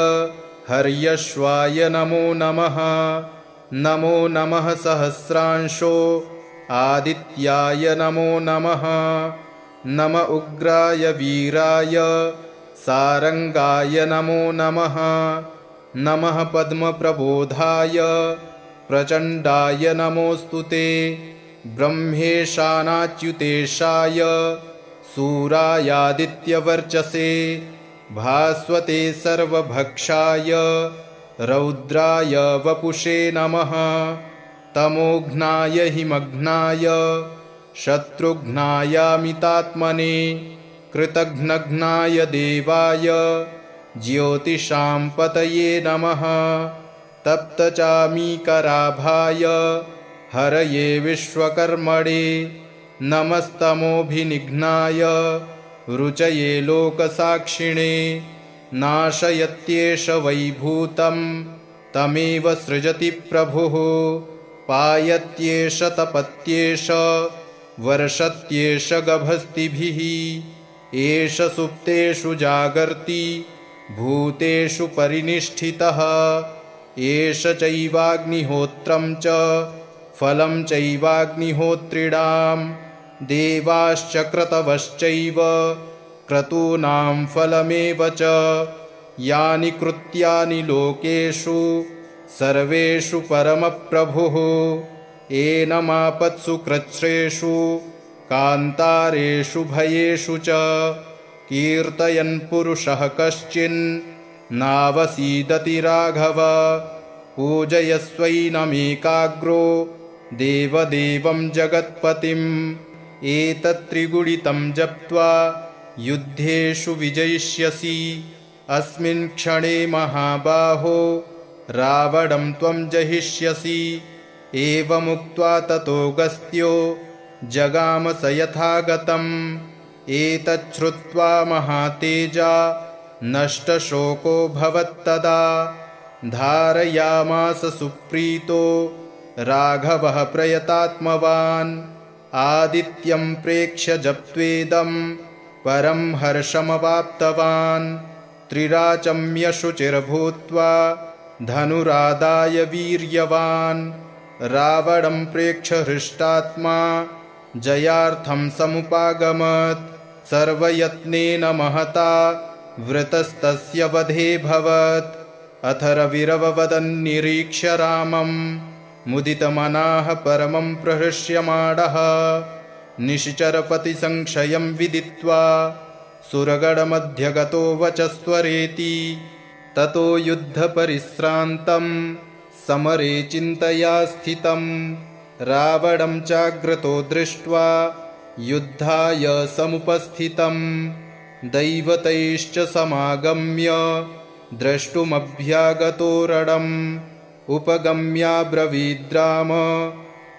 हर्यश्वाय नमो नमः। नमो नमः सहस्रांशो आदित्याय नमो नमः। नम उग्राय वीराय सारंगाय नमो नमः। नमः पद्मप्रबोधाय प्रचण्डाय नमोऽस्तु ते। ब्रह्मेशानाच्युतेशाय सूरायादित्यवर्चसे। भास्वते सर्वभक्षाय रौद्राय वपुषे नमः। तमोघ्नाय हिमघ्नाय शत्रुघ्नायामितात्मने। कृतघ्नघ्नाय देवाय ज्योतिषां पतये नमः। तप्तचामीकराभाय हरये विश्वकर्मणे नमस्तमोभिनिघ्नाय रुचये लोकसाक्षिणे। नाशयत्येष वैभूतं तमेव सृजति प्रभुः। पायत्येष तपत्येष वर्षत्येष गभस्तिभिः। एष सुप्तेषु जागर्ति भूतेषु परिनिष्ठितः। एष चैवाग्निहोत्रं च फलं चैवाग्निहोत्रिणां। देवाश्च क्रतवश्चैव क्रतूनां फलमेव च। यानि कृत्यानि लोकेषु सर्वेषु परमप्रभुः। एनमापत्सु कृच्छ्रेषु कान्तारेषु भयेषु च। कीर्तयन् पुरुषः कश्चिन्नावसीदति राघव। पूजयस्वैनमेकाग्रो देवदेवं जगत्पतिम्। एतत्त्रिगुणितं जप्त्वा युद्धेषु विजयिष्यसि। अस्मिन् क्षणे महाबाहो रावणं त्वं जहिष्यसि। एवमुक्त्वा ततोऽगस्त्यो जगाम स यथागतम्। एतच्छ्रुत्वा महातेजा नष्टशोको भवत्तदा। धारयामास सुप्रीतो राघवः प्रयतात्मवान्। आदित्यं प्रेक्ष्य जप्त्वेदं परं हर्षमवाप्तवान्। त्रिराचम्यशुचिर्भूत्वा धनुरादाय वीर्यवान्। रावणं प्रेक्ष्य हृष्टात्मा जयार्थं समुपागमत्। सर्वयत्नेन महता वृतस्तस्य वधेऽभवत्। अथर्वविरववदन्निरीक्ष्य रामं मुदितमनाः परमं प्रहृष्यमाणः। निश्चरपतिसंशयं विदित्वा सुरगणमध्यगतो वचस्वरेति। ततो युद्धपरिश्रान्तं समरे चिन्तया स्थितं। रावणं चाग्रतो दृष्ट्वा युद्धाय समुपस्थितं। दैवतैश्च समागम्य द्रष्टुमभ्यागतो रणम्। उपगम्याब्रवीद्राम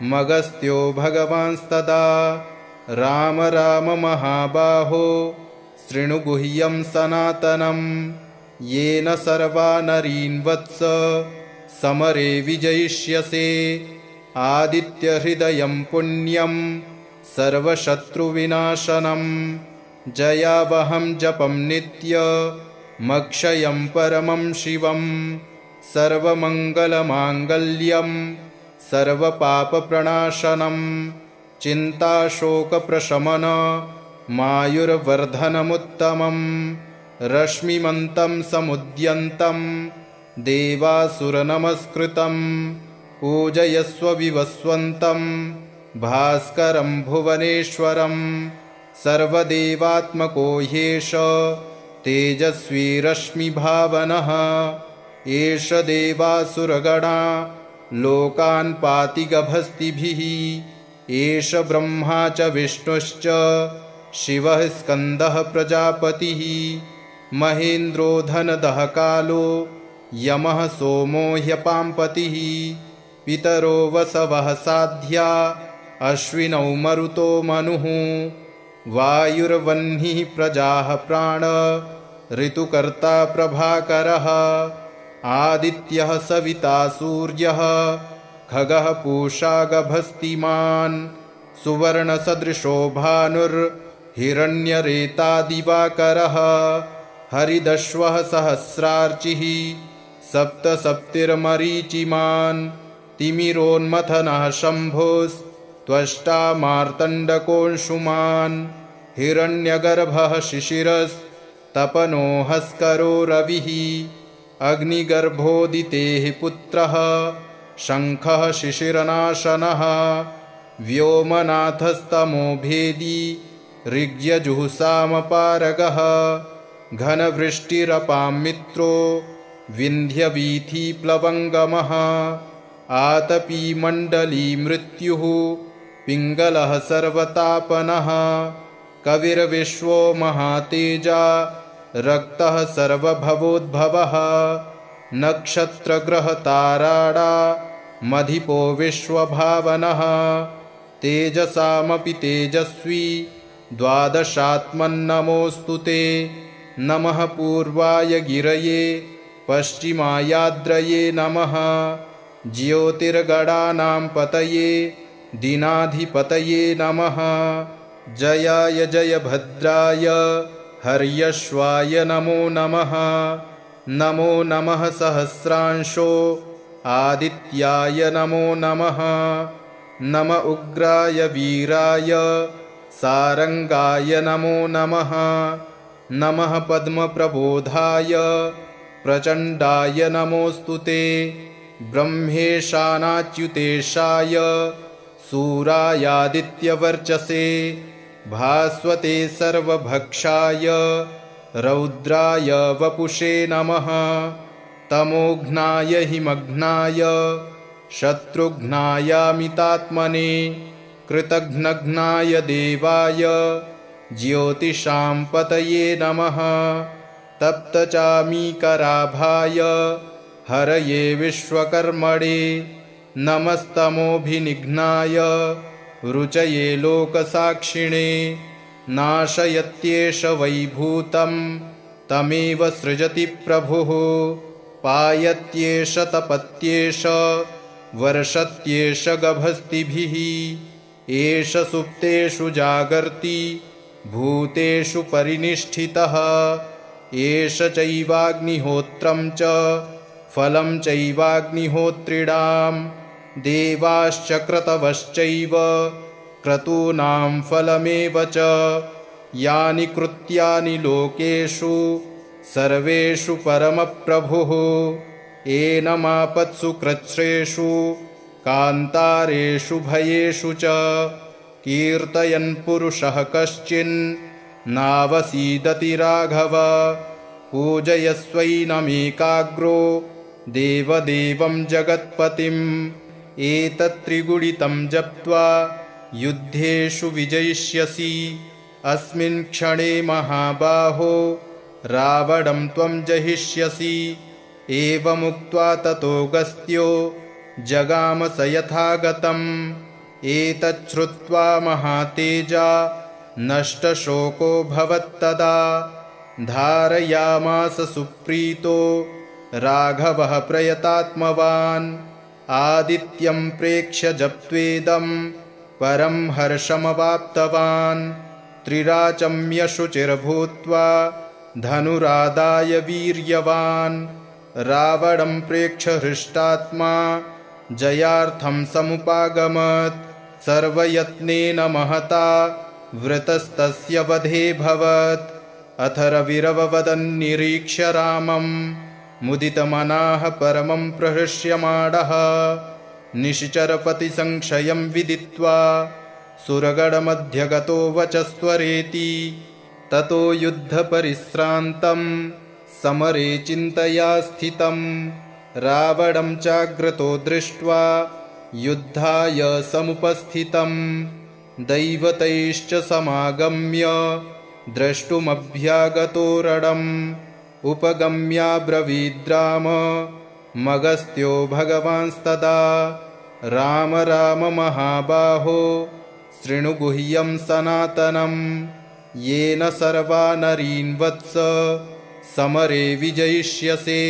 मगस्त्यो भगवांस्तदा। राम राम महाबाहो शृणु गुह्यं सनातनम्। येन सर्वा नरीन् वत्स समरे विजयिष्यसे। आदित्यहृदयं पुण्यं सर्वशत्रुविनाशनम्। जयावहं जपं नित्यमक्षयं परमं शिवम्। सर्वमङ्गलमाङ्गल्यं सर्वपापप्रणाशनम्। चिन्ताशोकप्रशमन मायुर्वर्धनमुत्तमम्। रश्मिमन्तं समुद्यन्तं देवासुरनमस्कृतं। पूजयस्व विवस्वन्तं भास्करं भुवनेश्वरं। सर्वदेवात्मको ह्येष तेजस्वी रश्मिभावनः। एष देवासुरगणा लोकान् पाति गभस्तिभिः। एष ब्रह्मा च विष्णुश्च शिवः स्कन्दः प्रजापतिः। महेन्द्रो धनदः कालो यमः सोमो ह्यपाम्पतिः। पितरो वसवः साध्या अश्विनौ मरुतो मनुः। वायुर्वह्निः प्रजाः प्राण ऋतुकर्ता प्रभाकरः। आदित्यः सविता सूर्यः खगः पूषा गभस्तिमान्। सुवर्णसदृशो भानुर्हिरण्यरेता दिवाकरः। हरिदश्वः सहस्रार्चिः सप्तसप्तिर्मरीचिमान्। तिमिरोन्मथनः शम्भोस्त्वष्टा मार्तण्डकोऽंशुमान्। हिरण्यगर्भः शिशिरस्तपनो हस्करो रविः। अग्निगर्भोदितेः पुत्रः शङ्खः शिशिरनाशनः। व्योमनाथस्तमो भेदी ऋग्यजुःसामपारगः। घनवृष्टिरपां मित्रो विन्ध्यवीथीप्लवङ्गमः। आतपी मण्डली मृत्युः पिङ्गलः सर्वतापनः। कविर्विश्वो महातेजा रक्तः सर्वभवोद्भवः नक्षत्रग्रहताराडा मधिपो विश्वभावनः तेजसामपि तेजस्वी द्वादशात्मन्नमोऽस्तु ते नमः पूर्वाय गिरये पश्चिमायाद्रये नमः ज्योतिर्गणानां पतये दीनाधिपतये नमः जयाय जयभद्राय हर्यश्वाय नमो नमः नमो नमः सहस्रांशो आदित्याय नमो नमः नम उग्राय वीराय सारंगाय नमो नमः नमः पद्मप्रबोधाय प्रचण्डाय नमोऽस्तु ते ब्रह्मेशानाच्युतेशाय सूरायादित्यवर्चसे भास्वते सर्वभक्षाय रौद्राय वपुषे नमः तमोघ्नाय हिमघ्नाय शत्रुघ्नायामितात्मने कृतघ्नघ्नाय देवाय ज्योतिषां पतये नमः तप्तचामीकराभाय हरये विश्वकर्मणे नमस्तमोभिनिघ्नाय रुचये लोकसाक्षिणे नाशयत्येष वैभूतं तमेव सृजति प्रभुः पायत्येष तपत्येष वर्षत्येष गभस्तिभिः एष सुप्तेषु जागर्ति भूतेषु परिनिष्ठितः एष चैवाग्निहोत्रं च फलं चैवाग्निहोत्रिणां देवाश्च क्रतवश्चैव क्रतूनां फलमेव च यानि कृत्यानि लोकेषु सर्वेषु परमप्रभुः एनमापत्सु कृच्छ्रेषु कान्तारेषु भयेषु च कीर्तयन् पुरुषः कश्चिन्नावसीदति राघव पूजयस्वैनमेकाग्रो देवदेवं जगत्पतिम् एतत्त्रिगुणितं जप्त्वा युद्धेषु विजयिष्यसि अस्मिन् क्षणे महाबाहो रावणं त्वं जहिष्यसि एवमुक्त्वा ततोऽगस्त्यो जगाम स यथागतम् एतच्छ्रुत्वा महातेजा नष्टशोको भवत्तदा धारयामास सुप्रीतो राघवः प्रयतात्मवान् आदित्यं प्रेक्ष्य जप्त्वेदं परं हर्षमवाप्तवान् त्रिराचम्य शुचिर्भूत्वा धनुरादाय वीर्यवान् रावणं प्रेक्ष्य हृष्टात्मा जयार्थं समुपागमत् सर्वयत्नेन महता वृतस्तस्य वधेऽभवत् अथ रविरववदन्निरीक्ष्य रामं मुदितमनाः परमं प्रहृष्यमाणः निश्चरपतिसंशयं विदित्वा सुरगणमध्यगतो वचस्त्वरेति ततो युद्धपरिश्रान्तं समरे चिन्तया स्थितं रावणं चाग्रतो दृष्ट्वा युद्धाय समुपस्थितं दैवतैश्च समागम्य द्रष्टुमभ्यागतो रणम् उपगम्याब्रवीद्राम मगस्त्यो भगवांस्तदा राम राम महाबाहो शृणु गुह्यं सनातनं येन सर्वा नरीन् वत्स समरे विजयिष्यसे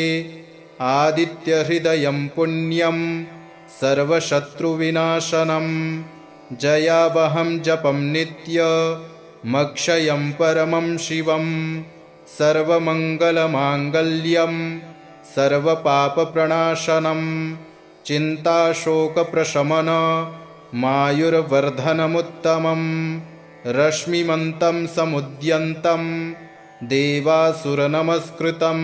आदित्यहृदयं पुण्यं सर्वशत्रुविनाशनं जयावहं जपं नित्यमक्षयं परमं शिवं सर्वमङ्गलमाङ्गल्यं सर्वपापप्रणाशनं चिन्ताशोकप्रशमन मायुर्वर्धनमुत्तमं रश्मिमन्तं समुद्यन्तं देवासुरनमस्कृतं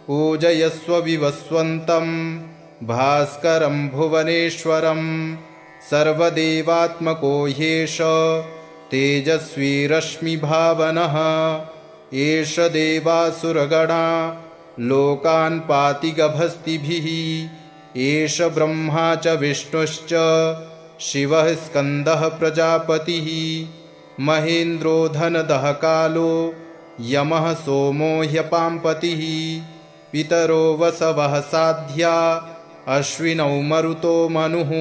पूजयस्व विवस्वन्तं भास्करं भुवनेश्वरं सर्वदेवात्मको ह्येष तेजस्वी रश्मिभावनः एष देवासुरगणा लोकान् पाति गभस्तिभिः एष ब्रह्मा च विष्णुश्च शिवः स्कन्दः प्रजापतिः महेन्द्रो धनदः कालो यमः सोमो ह्यपाम्पतिः पितरो वसवः साध्या अश्विनौ मरुतो मनुः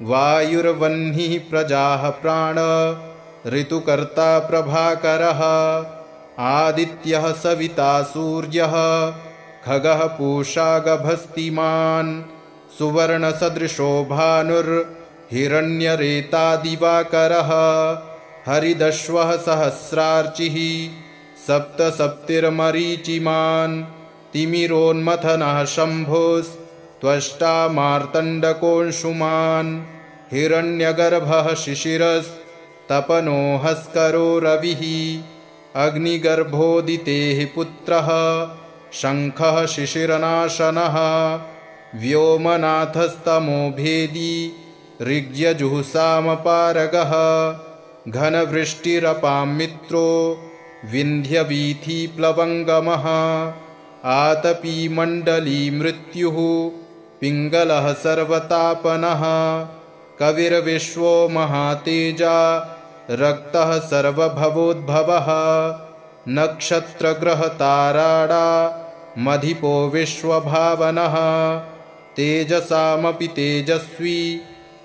वायुर्वह्निः प्रजाः प्राण ऋतुकर्ता प्रभाकरः आदित्यः सविता सूर्यः खगः पूषा गभस्तिमान् सुवर्णसदृशो भानुर्हिरण्यरेता दिवाकरः हरिदश्वः सहस्रार्चिः सप्तसप्तिर्मरीचिमान् तिमिरोन्मथनः शम्भोस्त्वष्टा मार्तण्डकोऽंशुमान् हिरण्यगर्भः शिशिरस्तपनो हस्करो रविः अग्निगर्भोदितेः पुत्रः शङ्खः शिशिरनाशनः व्योमनाथस्तमो भेदी ऋग्यजुःसामपारगः घनवृष्टिरपां मित्रो विन्ध्यवीथीप्लवङ्गमः आतपीमण्डली मृत्युः पिङ्गलः सर्वतापनः कविर्विश्वो महातेजा रक्तः सर्वभवोद्भवः नक्षत्रग्रहताराडा मधिपो विश्वभावनः तेजसामपि तेजस्वी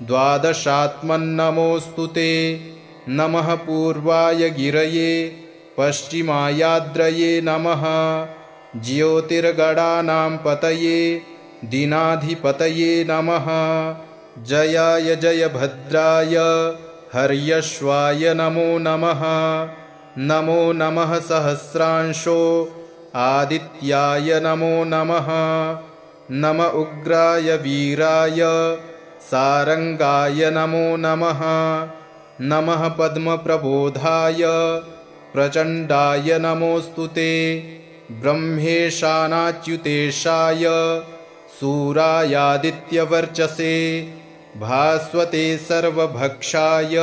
द्वादशात्मन्नमोऽस्तु ते नमः पूर्वाय गिरये पश्चिमायाद्रये नमः ज्योतिर्गणानां पतये दीनाधिपतये नमः जयाय जयभद्राय हर्यश्वाय नमो नमः नमो नमः सहस्रांशो आदित्याय नमो नमः नम उग्राय वीराय सारंगाय नमो नमः नमः पद्मप्रबोधाय प्रचण्डाय नमोऽस्तु ते ब्रह्मेशानाच्युतेशाय सूरायादित्यवर्चसे भास्वते सर्वभक्षाय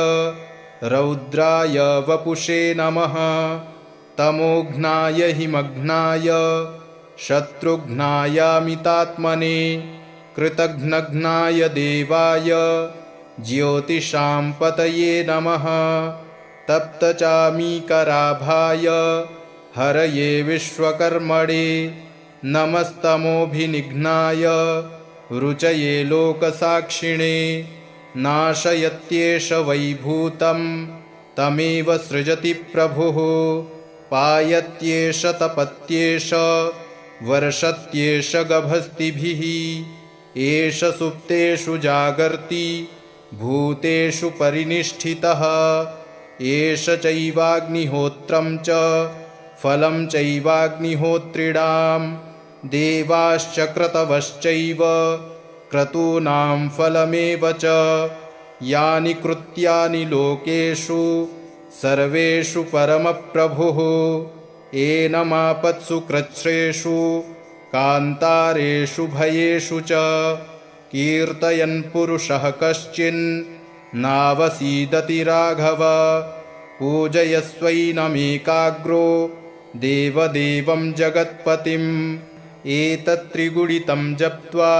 रौद्राय वपुषे नमः तमोघ्नाय हिमघ्नाय शत्रुघ्नायामितात्मने कृतघ्नघ्नाय देवाय ज्योतिषां पतये नमः तप्तचामीकराभाय हरये विश्वकर्मणे नमस्तमोभिनिघ्नाय रुचये लोकसाक्षिणे नाशयत्येष वैभूतं तमेव सृजति प्रभुः पायत्येष तपत्येष वर्षत्येष गभस्तिभिः एष सुप्तेषु जागर्ति भूतेषु परिनिष्ठितः एष चैवाग्निहोत्रं च फलं चैवाग्निहोत्रिणां देवाश्च क्रतवश्चैव क्रतूनां फलमेव च यानि कृत्यानि लोकेषु सर्वेषु परमप्रभुः एनमापत्सु कृच्छ्रेषु कान्तारेषु भयेषु च कीर्तयन् पुरुषः कश्चिन्नावसीदति राघव पूजयस्वैनमेकाग्रो देवदेवं जगत्पतिम् एतत्त्रिगुणितं जप्त्वा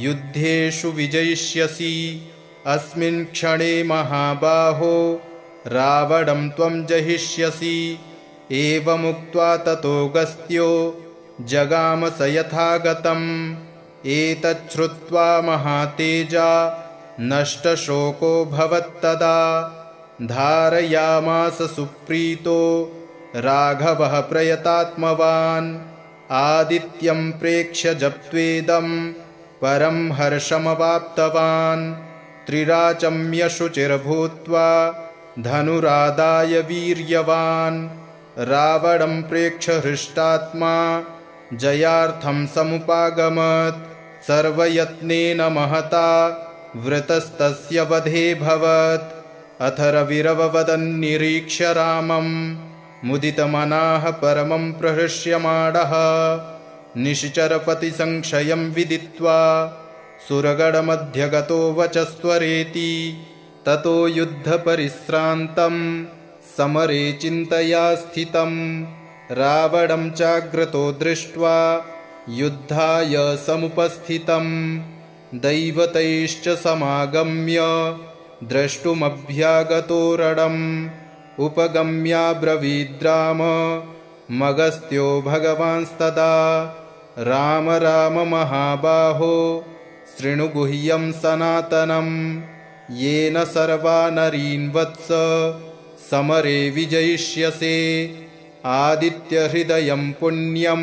युद्धेषु विजयिष्यसि अस्मिन् क्षणे महाबाहो रावणं त्वं जहिष्यसि एवमुक्त्वा ततोऽगस्त्यो जगाम स यथागतम् एतच्छ्रुत्वा महातेजा नष्टशोको भवत्तदा धारयामास सुप्रीतो राघवः प्रयतात्मवान् आदित्यं प्रेक्ष्य जप्त्वेदं परं हर्षमवाप्तवान् त्रिराचम्य शुचिर्भूत्वा धनुरादाय वीर्यवान् रावणं प्रेक्ष्य हृष्टात्मा जयार्थं समुपागमत् सर्वयत्नेन महता वृतस्तस्य वधेऽभवत् अथ रविरववदन्निरीक्ष्य रामं मुदितमनाः परमं प्रहृष्यमाणः निशिचरपतिसंक्षयं विदित्वा सुरगणमध्यगतो वचस्त्वरेति ततो युद्धपरिश्रान्तं समरे चिन्तया स्थितं रावणं चाग्रतो दृष्ट्वा युद्धाय समुपस्थितं दैवतैश्च समागम्य द्रष्टुमभ्यागतो रणम् उपगम्याब्रवीद्राम मगस्त्यो भगवांस्तदा राम राम महाबाहो शृणु गुह्यं सनातनम् येन सर्वा नरीन् वत्स समरे विजयिष्यसे आदित्यहृदयं पुण्यं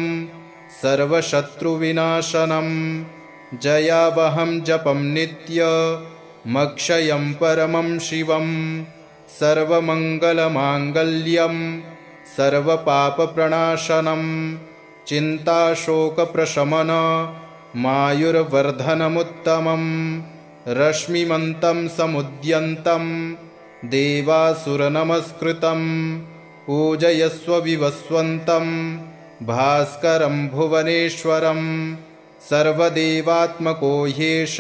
सर्वशत्रुविनाशनम् जयावहं जपं नित्यमक्षयं परमं शिवम् सर्वमङ्गलमाङ्गल्यं सर्वपापप्रणाशनम् चिन्ताशोकप्रशमन मायुर्वर्धनमुत्तमम् रश्मिमन्तं समुद्यन्तं देवासुरनमस्कृतं पूजयस्व विवस्वन्तं भास्करं भुवनेश्वरं सर्वदेवात्मको ह्येष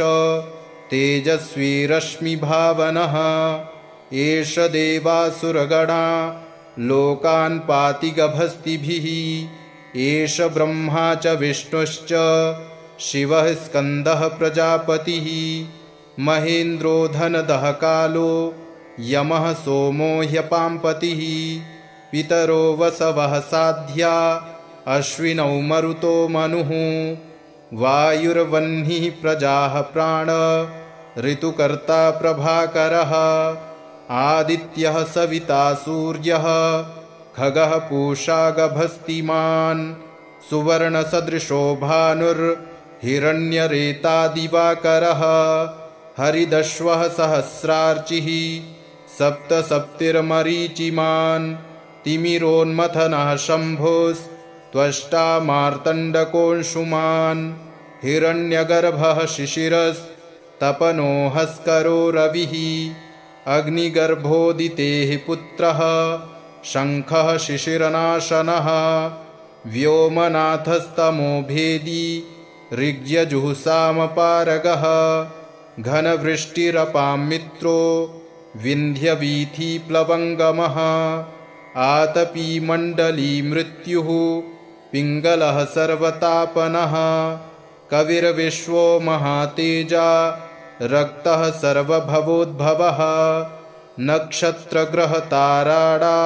तेजस्वी रश्मिभावनः एष देवासुरगणा लोकान् पाति गभस्तिभिः एष ब्रह्मा च विष्णुश्च शिवः स्कन्दः प्रजापतिः महेन्द्रो धनदः कालो यमः सोमो ह्यपाम्पतिः पितरो वसवः साध्या अश्विनौ मरुतो मनुः वायुर्वह्निः प्रजाः प्राण ऋतुकर्ता प्रभाकरः आदित्यः सविता सूर्यः खगः पूषा गभस्तिमान् सुवर्णसदृशो भानुर्हिरण्यरेता दिवाकरः हरिदश्वः सहस्रार्चिः सप्तसप्तिर्मरीचिमान् तिमिरोन्मथनः शम्भुस्त्वष्टा मार्तण्डकोऽंशुमान् हिरण्यगर्भः शिशिरस्तपनो हस्करो रविः अग्निगर्भोदितेः पुत्रः शङ्खः शिशिरनाशनः व्योमनाथस्तमो भेदी ऋग्यजुःसामपारगः घनवृष्टिरपां मित्रो विन्ध्यवीथीप्लवङ्गमः आतपीमण्डली मृत्युः पिङ्गलः सर्वतापनः कविर्विश्वो महातेजा रक्तः सर्वभवोद्भवः नक्षत्रग्रहताराडा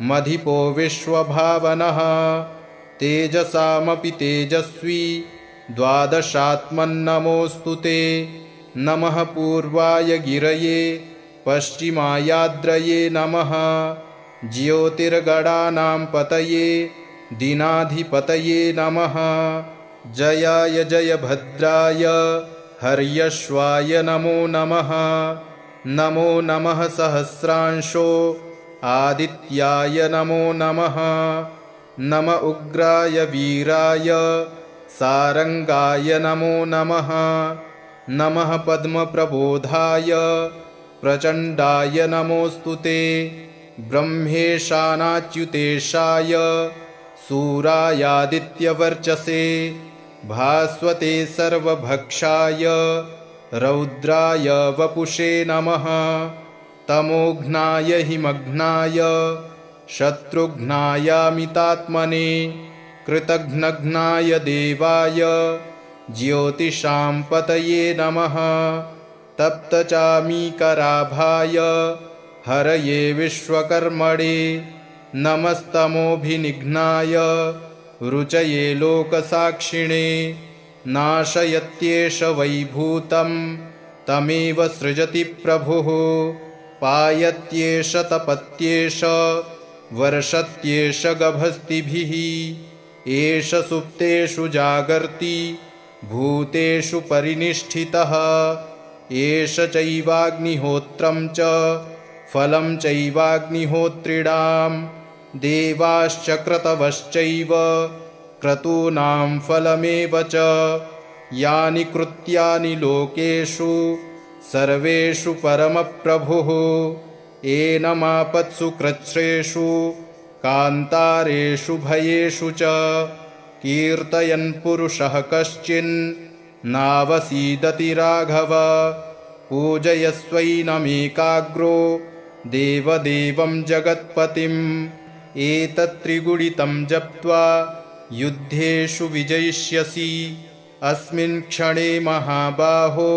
मधिपो विश्वभावनः तेजसामपि तेजस्वी द्वादशात्मन्नमोऽस्तु ते नमः पूर्वाय गिरये पश्चिमायाद्रये नमः ज्योतिर्गणानां पतये दीनाधिपतये नमः जयाय जयभद्राय हर्यश्वाय नमो नमः नमो नमः सहस्रांशो आदित्याय नमो नमः नम उग्राय वीराय सारंगाय नमो नमः नमः पद्मप्रबोधाय प्रचण्डाय नमोऽस्तु ते ब्रह्मेशानाच्युतेशाय सूरायादित्यवर्चसे भास्वते सर्वभक्षाय रौद्राय वपुषे नमः तमोघ्नाय हिमघ्नाय शत्रुघ्नायामितात्मने कृतघ्नघ्नाय देवाय ज्योतिषां पतये नमः तप्तचामीकराभाय हरये विश्वकर्मणे नमस्तमोभिनिघ्नाय रुचये लोकसाक्षिणे नाशयत्येष वैभूतं तमेव सृजति प्रभुः पायत्येष तपत्येष वर्षत्येष गभस्तिभिः एष सुप्तेषु जागर्ति भूतेषु परिनिष्ठितः एष चैवाग्निहोत्रं च फलं चैवाग्निहोत्रिणां देवाश्च क्रतवश्चैव क्रतूनां फलमेव च यानि कृत्यानि लोकेषु सर्वेषु परमप्रभुः एनमापत्सु कृच्छ्रेषु कान्तारेषु भयेषु च कीर्तयन् पुरुषः कश्चिन्नावसीदति राघव पूजयस्वैनमेकाग्रो देवदेवं जगत्पतिम् एतत्त्रिगुणितं जप्त्वा युद्धेषु विजयिष्यसि अस्मिन् क्षणे महाबाहो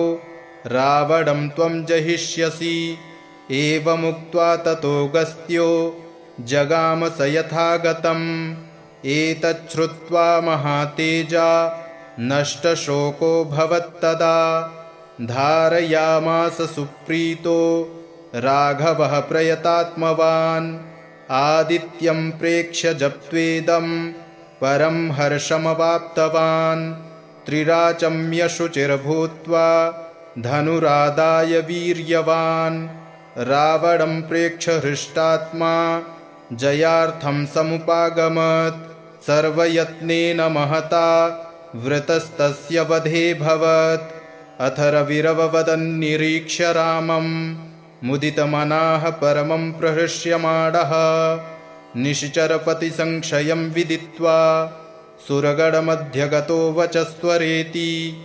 रावणं त्वं जहिष्यसि। एवमुक्त्वा ततोऽगस्त्यो जगाम स यथागतम्। एतच्छ्रुत्वा महातेजा नष्टशोको भवत्तदा। धारयामास सुप्रीतो राघवः प्रयतात्मवान्। आदित्यं प्रेक्ष्य जप्त्वेदं परं हर्षमवाप्तवान्। त्रिराचम्य शुचिर्भूत्वा धनुरादाय वीर्यवान्। रावणं प्रेक्ष्य हृष्टात्मा जयार्थं समुपागमत्। सर्वयत्नेन महता वृतस्तस्य वधेऽभवत्। अथ रविरववदन्निरीक्ष्य रामं मुदितमनाः परमं प्रहृष्यमाणः। निश्चरपतिसंशयं विदित्वा सुरगणमध्यगतो वचस्त्वरेति।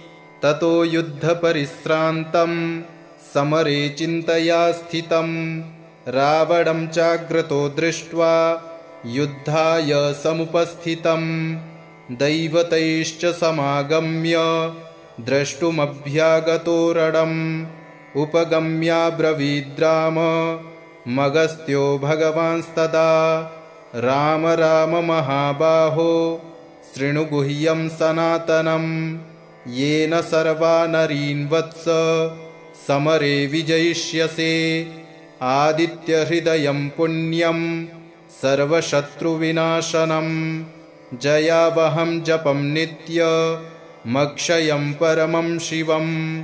ततो युद्धपरिश्रान्तं समरे चिन्तया स्थितं। रावणं चाग्रतो दृष्ट्वा युद्धाय समुपस्थितं। दैवतैश्च समागम्य द्रष्टुमभ्यागतो रणम्। उपगम्याब्रवीद्राम मगस्त्यो भगवांस्तदा। राम राम महाबाहो शृणु गुह्यं सनातनम्। येन सर्वा नरीन् वत्स समरे विजयिष्यसे। आदित्यहृदयं पुण्यं सर्वशत्रुविनाशनम्। जयावहं जपं नित्यमक्षयं परमं शिवम्।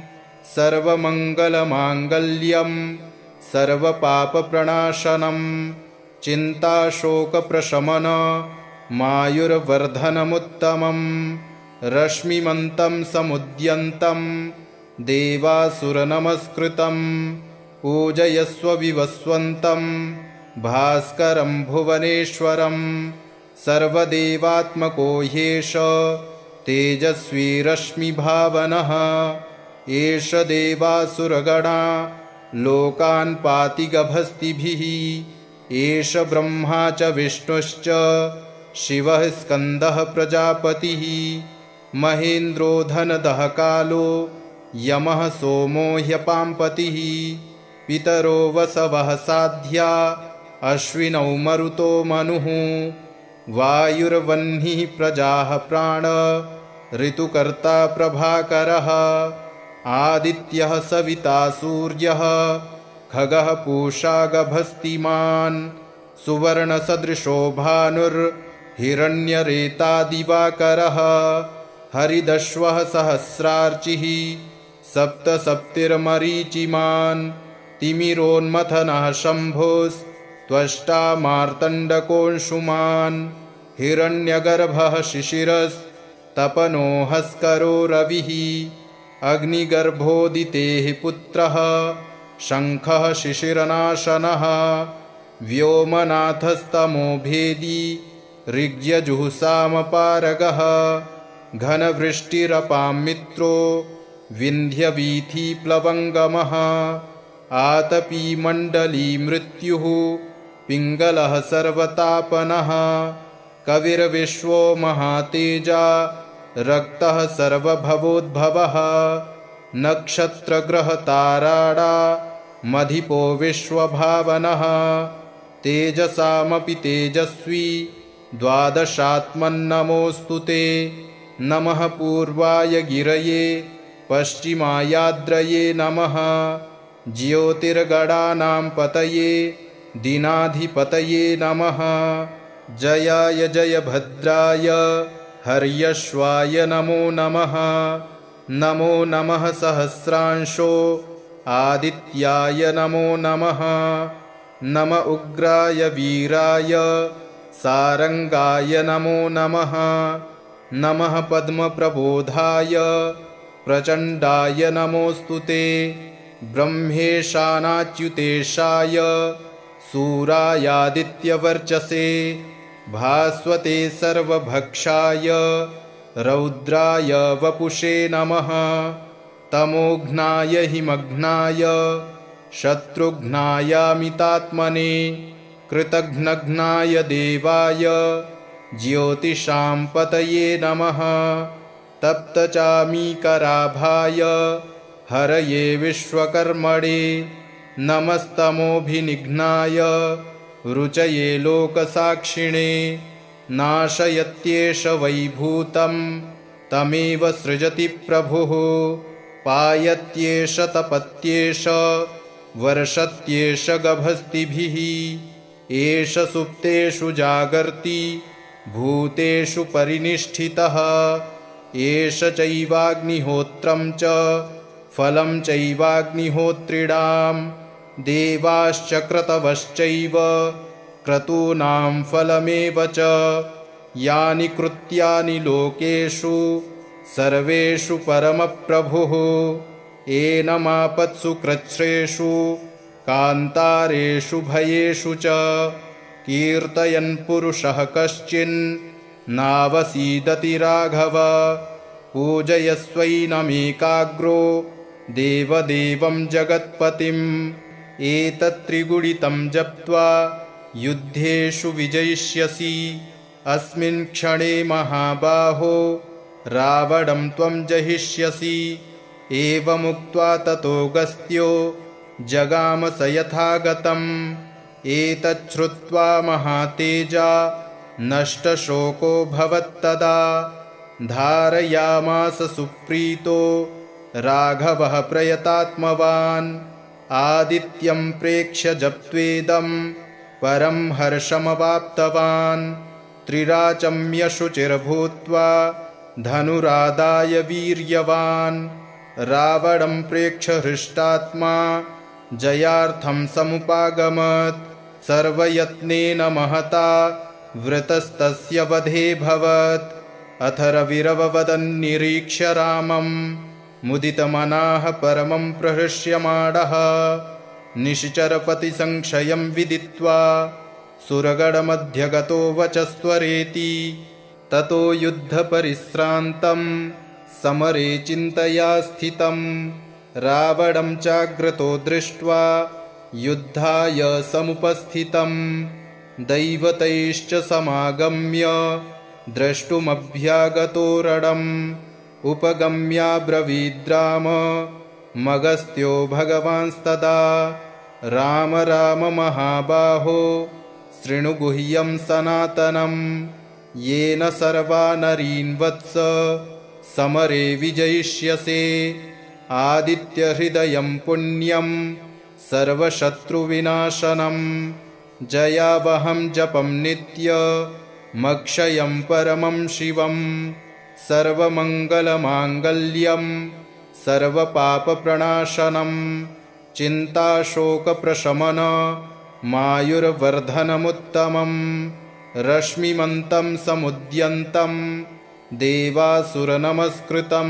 सर्वमङ्गलमाङ्गल्यं सर्वपापप्रणाशनम्। चिन्ताशोकप्रशमन मायुर्वर्धनमुत्तमम्। रश्मिमन्तं समुद्यन्तं देवासुरनमस्कृतं। पूजयस्व विवस्वन्तं भास्करं भुवनेश्वरं। सर्वदेवात्मको ह्येष तेजस्वी रश्मिभावनः। एष देवासुरगणा लोकान् पाति गभस्तिभिः। एष ब्रह्मा च विष्णुश्च शिवः स्कन्दः प्रजापतिः। महेन्द्रो धनदः कालो यमः सोमो ह्यपाम्पतिः। पितरो वसवः साध्या अश्विनौ मरुतो मनुः। वायुर्वह्निः प्रजाः प्राण ऋतुकर्ता प्रभाकरः। आदित्यः सविता सूर्यः खगः पूषा गभस्तिमान्। सुवर्णसदृशो भानुर्हिरण्यरेता दिवाकरः। हरिदश्वः सहस्रार्चिः सप्तसप्तिर्मरीचिमान्। तिमिरोन्मथनः शम्भुस्त्वष्टा मार्तण्डकोऽंशुमान्। हिरण्यगर्भः शिशिरस्तपनो हस्करो रविः। अग्निगर्भोदितेः पुत्रः शङ्खः शिशिरनाशनः। व्योमनाथस्तमो भेदी ऋग्यजुःसामपारगः। घनवृष्टिरपां मित्रो विन्ध्यवीथीप्लवङ्गमः। आतपीमण्डली मृत्युः पिङ्गलः सर्वतापनः। कविर्विश्वो महातेजा रक्तः सर्वभवोद्भवः। नक्षत्रग्रहताराडा मधिपो विश्वभावनः। तेजसामपि तेजस्वी द्वादशात्मन्नमोऽस्तु ते। नमः पूर्वाय गिरये पश्चिमायाद्रये नमः। ज्योतिर्गणानां पतये दिनाधिपतये नमः। जयाय जयभद्राय हर्यश्वाय नमो नमः। नमो नमः सहस्रांशो आदित्याय नमो नमः। नम उग्राय वीराय सारंगाय नमो नमः। नमः पद्मप्रबोधाय प्रचण्डाय नमोऽस्तु ते। ब्रह्मेशानाच्युतेशाय सूरायादित्यवर्चसे। भास्वते सर्वभक्षाय रौद्राय वपुषे नमः। तमोघ्नाय हिमघ्नाय शत्रुघ्नायामितात्मने। कृतघ्नघ्नाय देवाय ज्योतिषां पतये नमः। तप्तचामीकराभाय हरये विश्वकर्मणे नमस्तमोभिनिघ्नाय रुचये लोकसाक्षिणे नाशयत्येष वैभूतं तमेव सृजति प्रभुः पायत्येष तपत्येष वर्षत्येष गभस्तिभिः एष सुप्तेषु जागर्ति भूतेषु परिनिष्ठितः एष चैवाग्निहोत्रं च फलं चैवाग्निहोत्रिणां देवाश्च क्रतवश्चैव क्रतूनां फलमेव च यानि कृत्यानि लोकेषु सर्वेषु परमप्रभुः एनमापत्सु कृच्छ्रेषु कान्तारेषु भयेषु च कीर्तयन् पुरुषः कश्चिन्नावसीदति राघव पूजयस्वैनमेकाग्रो देवदेवं जगत्पतिम् एतत्त्रिगुणितं जप्त्वा युद्धेषु विजयिष्यसि अस्मिन् क्षणे महाबाहो रावणं त्वं जहिष्यसि एवमुक्त्वा ततोऽगस्त्यो जगाम स यथागतम् एतच्छ्रुत्वा महातेजा नष्टशोको भवत्तदा धारयामास सुप्रीतो राघवः प्रयतात्मवान् आदित्यं प्रेक्ष्य जप्त्वेदं परं हर्षमवाप्तवान् त्रिराचम्य शुचिर्भूत्वा धनुरादाय वीर्यवान् रावणं प्रेक्ष्य हृष्टात्मा जयार्थं समुपागमत् सर्वयत्नेन महता वृतस्तस्य वधेऽभवत् अथ रविरववदन्निरीक्ष्य रामं मुदितमनाः परमं प्रहृष्यमाणः निश्चरपतिसंशयं विदित्वा सुरगणमध्यगतो वचस्त्वरेति ततो युद्धपरिश्रान्तं समरे चिन्तया स्थितं रावणं चाग्रतो दृष्ट्वा युद्धाय समुपस्थितं दैवतैश्च समागम्य द्रष्टुमभ्यागतो रणम् उपगम्याब्रवीद्राम मगस्त्यो भगवांस्तदा राम राम महाबाहो शृणु गुह्यं सनातनं येन सर्वा नरीन् वत्स समरे विजयिष्यसे आदित्यहृदयं पुण्यं सर्वशत्रुविनाशनं जयावहं जपं नित्यमक्षयं परमं शिवं सर्वमङ्गलमाङ्गल्यं सर्वपापप्रणाशनं चिन्ताशोकप्रशमन मायुर्वर्धनमुत्तमं रश्मिमन्तं समुद्यन्तं देवासुरनमस्कृतं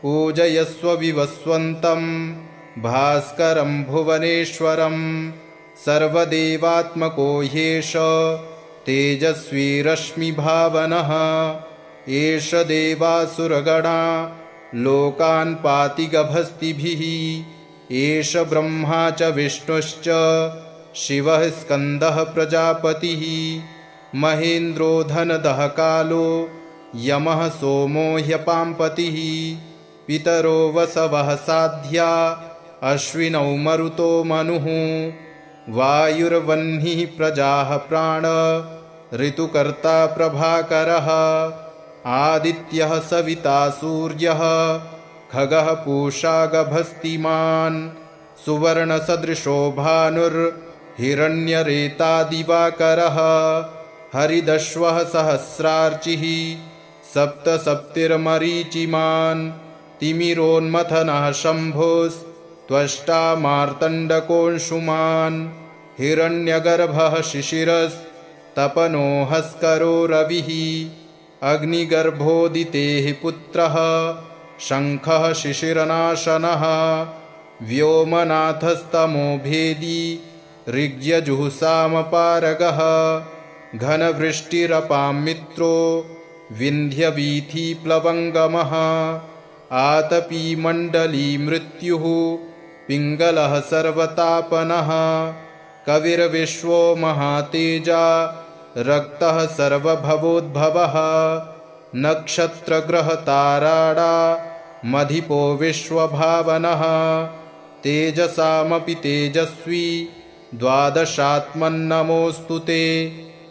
पूजयस्व विवस्वन्तं भास्करं भुवनेश्वरं सर्वदेवात्मको ह्येष तेजस्वी रश्मिभावनः एष देवासुरगणा लोकान् पाति गभस्तिभिः एष ब्रह्मा च विष्णुश्च शिवः स्कन्दः प्रजापतिः महेन्द्रो धनदः कालो यमः सोमो ह्यपाम्पतिः पितरो वसवः साध्या अश्विनौ मरुतो मनुः वायुर्वह्निः प्रजाः प्राण ऋतुकर्ता प्रभाकरः आदित्यः सविता सूर्यः खगः पूषा गभस्तिमान् सुवर्णसदृशो भानुर्हिरण्यरेतादिवाकरः हरिदश्वः सहस्रार्चिः सप्तसप्तिर्मरीचिमान् तिमिरोन्मथनः शम्भोस्त्वष्टा मार्तण्डकोऽंशुमान् हिरण्यगर्भः शिशिरस्तपनो हस्करो रविः अग्निगर्भोदितेः पुत्रः शङ्खः शिशिरनाशनः व्योमनाथस्तमो भेदी ऋग्यजुःसामपारगः घनवृष्टिरपां मित्रो विन्ध्यवीथीप्लवङ्गमः आतपीमण्डली मृत्युः पिङ्गलः सर्वतापनः कविर्विश्वो महातेजा रक्तः सर्वभवोद्भवः नक्षत्रग्रहताराणा मधिपो विश्वभावनः तेजसामपि तेजस्वी द्वादशात्मन्नमोऽस्तु ते।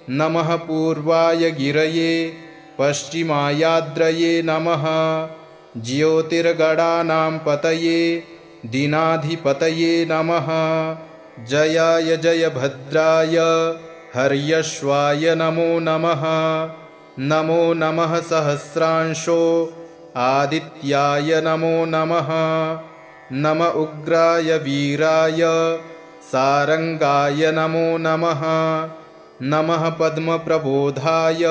नमः पूर्वाय गिरये पश्चिमायाद्रये नमः ज्योतिर्गणानां पतये दीनाधिपतये नमः जयाय जयभद्राय हर्यश्वाय नमो नमः। नमो नमः सहस्रांशो आदित्याय नमो नमः। नम उग्राय वीराय सारंगाय नमो नमः। नमः पद्मप्रबोधाय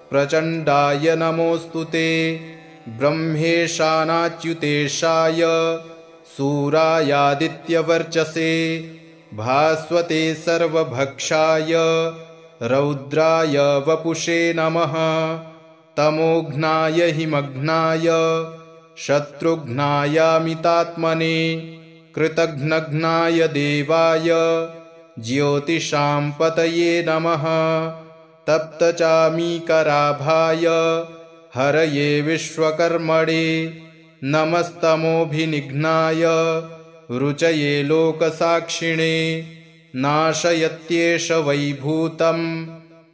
प्रचण्डाय नमोऽस्तु ते। ब्रह्मेशानाच्युतेशाय सूरायादित्यवर्चसे भास्वते सर्वभक्षाय रौद्राय वपुषे नमः। तमोघ्नाय हिमघ्नाय शत्रुघ्नायामितात्मने कृतघ्नघ्नाय देवाय ज्योतिषां पतये नमः। तप्तचामीकराभाय हरये विश्वकर्मणे नमस्तमोभिनिघ्नाय रुचये लोकसाक्षिणे। नाशयत्येष वैभूतं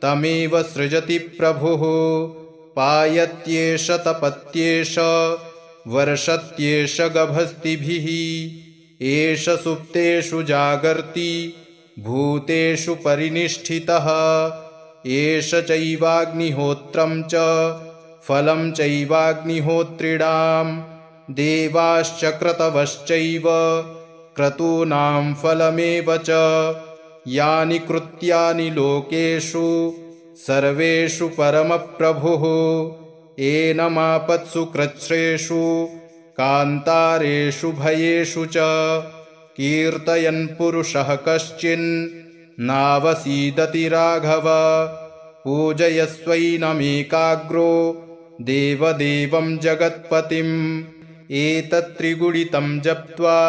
तमेव सृजति प्रभुः पायत्येष तपत्येष वर्षत्येष गभस्तिभिः। एष सुप्तेषु जागर्ति भूतेषु परिनिष्ठितः। एष चैवाग्निहोत्रं च फलं चैवाग्निहोत्रिणाम् देवाश्च क्रतवश्चैव क्रतूनां फलमेव च। यानि कृत्यानि लोकेषु सर्वेषु परमप्रभुः एनमापत्सु कृच्छ्रेषु कान्तारेषु भयेषु च। कीर्तयन् पुरुषः कश्चिन् नावसीदति राघव पूजयस्वैनमेकाग्रो देवदेवं जगत्पतिम्। एतत्त्रिगुणितं जप्त्वा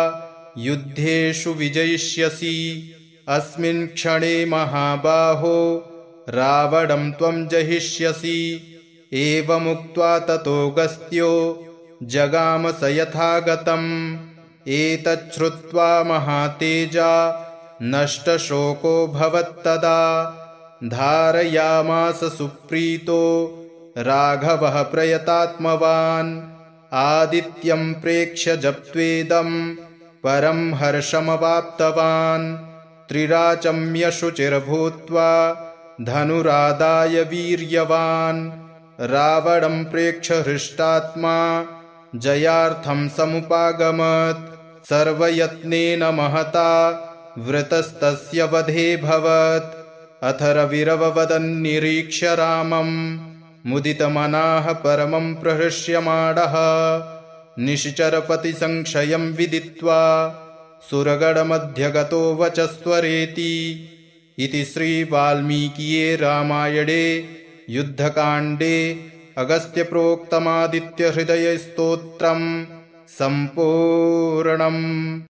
युद्धेषु विजयिष्यसि अस्मिन् क्षणे महाबाहो रावणं त्वं जहिष्यसि। एवमुक्त्वा ततोऽगस्त्यो जगाम स यथागतम्। एतच्छ्रुत्वा महातेजा नष्टशोको भवत्तदा। धारयामास सुप्रीतो राघवः प्रयतात्मवान् आदित्यं प्रेक्ष्य जप्त्वेदं परं हर्षमवाप्तवान्। त्रिराचम्य शुचिर्भूत्वा धनुरादाय वीर्यवान् रावणं प्रेक्ष्य हृष्टात्मा जयार्थं समुपागमत्। सर्वयत्नेन महता वृतस्तस्य वधेऽभवत्। अथ रविरववदन्निरीक्ष्य रामं मुदितमनाः परमं प्रहृष्यमाणः। निश्चरपतिसंशयं विदित्वा सुरगणमध्यगतो वचस्त्वरेति। इति श्रीवाल्मीकिये रामायणे युद्धकाण्डे अगस्त्यप्रोक्तमादित्यहृदयस्तोत्रं सम्पूर्णम्।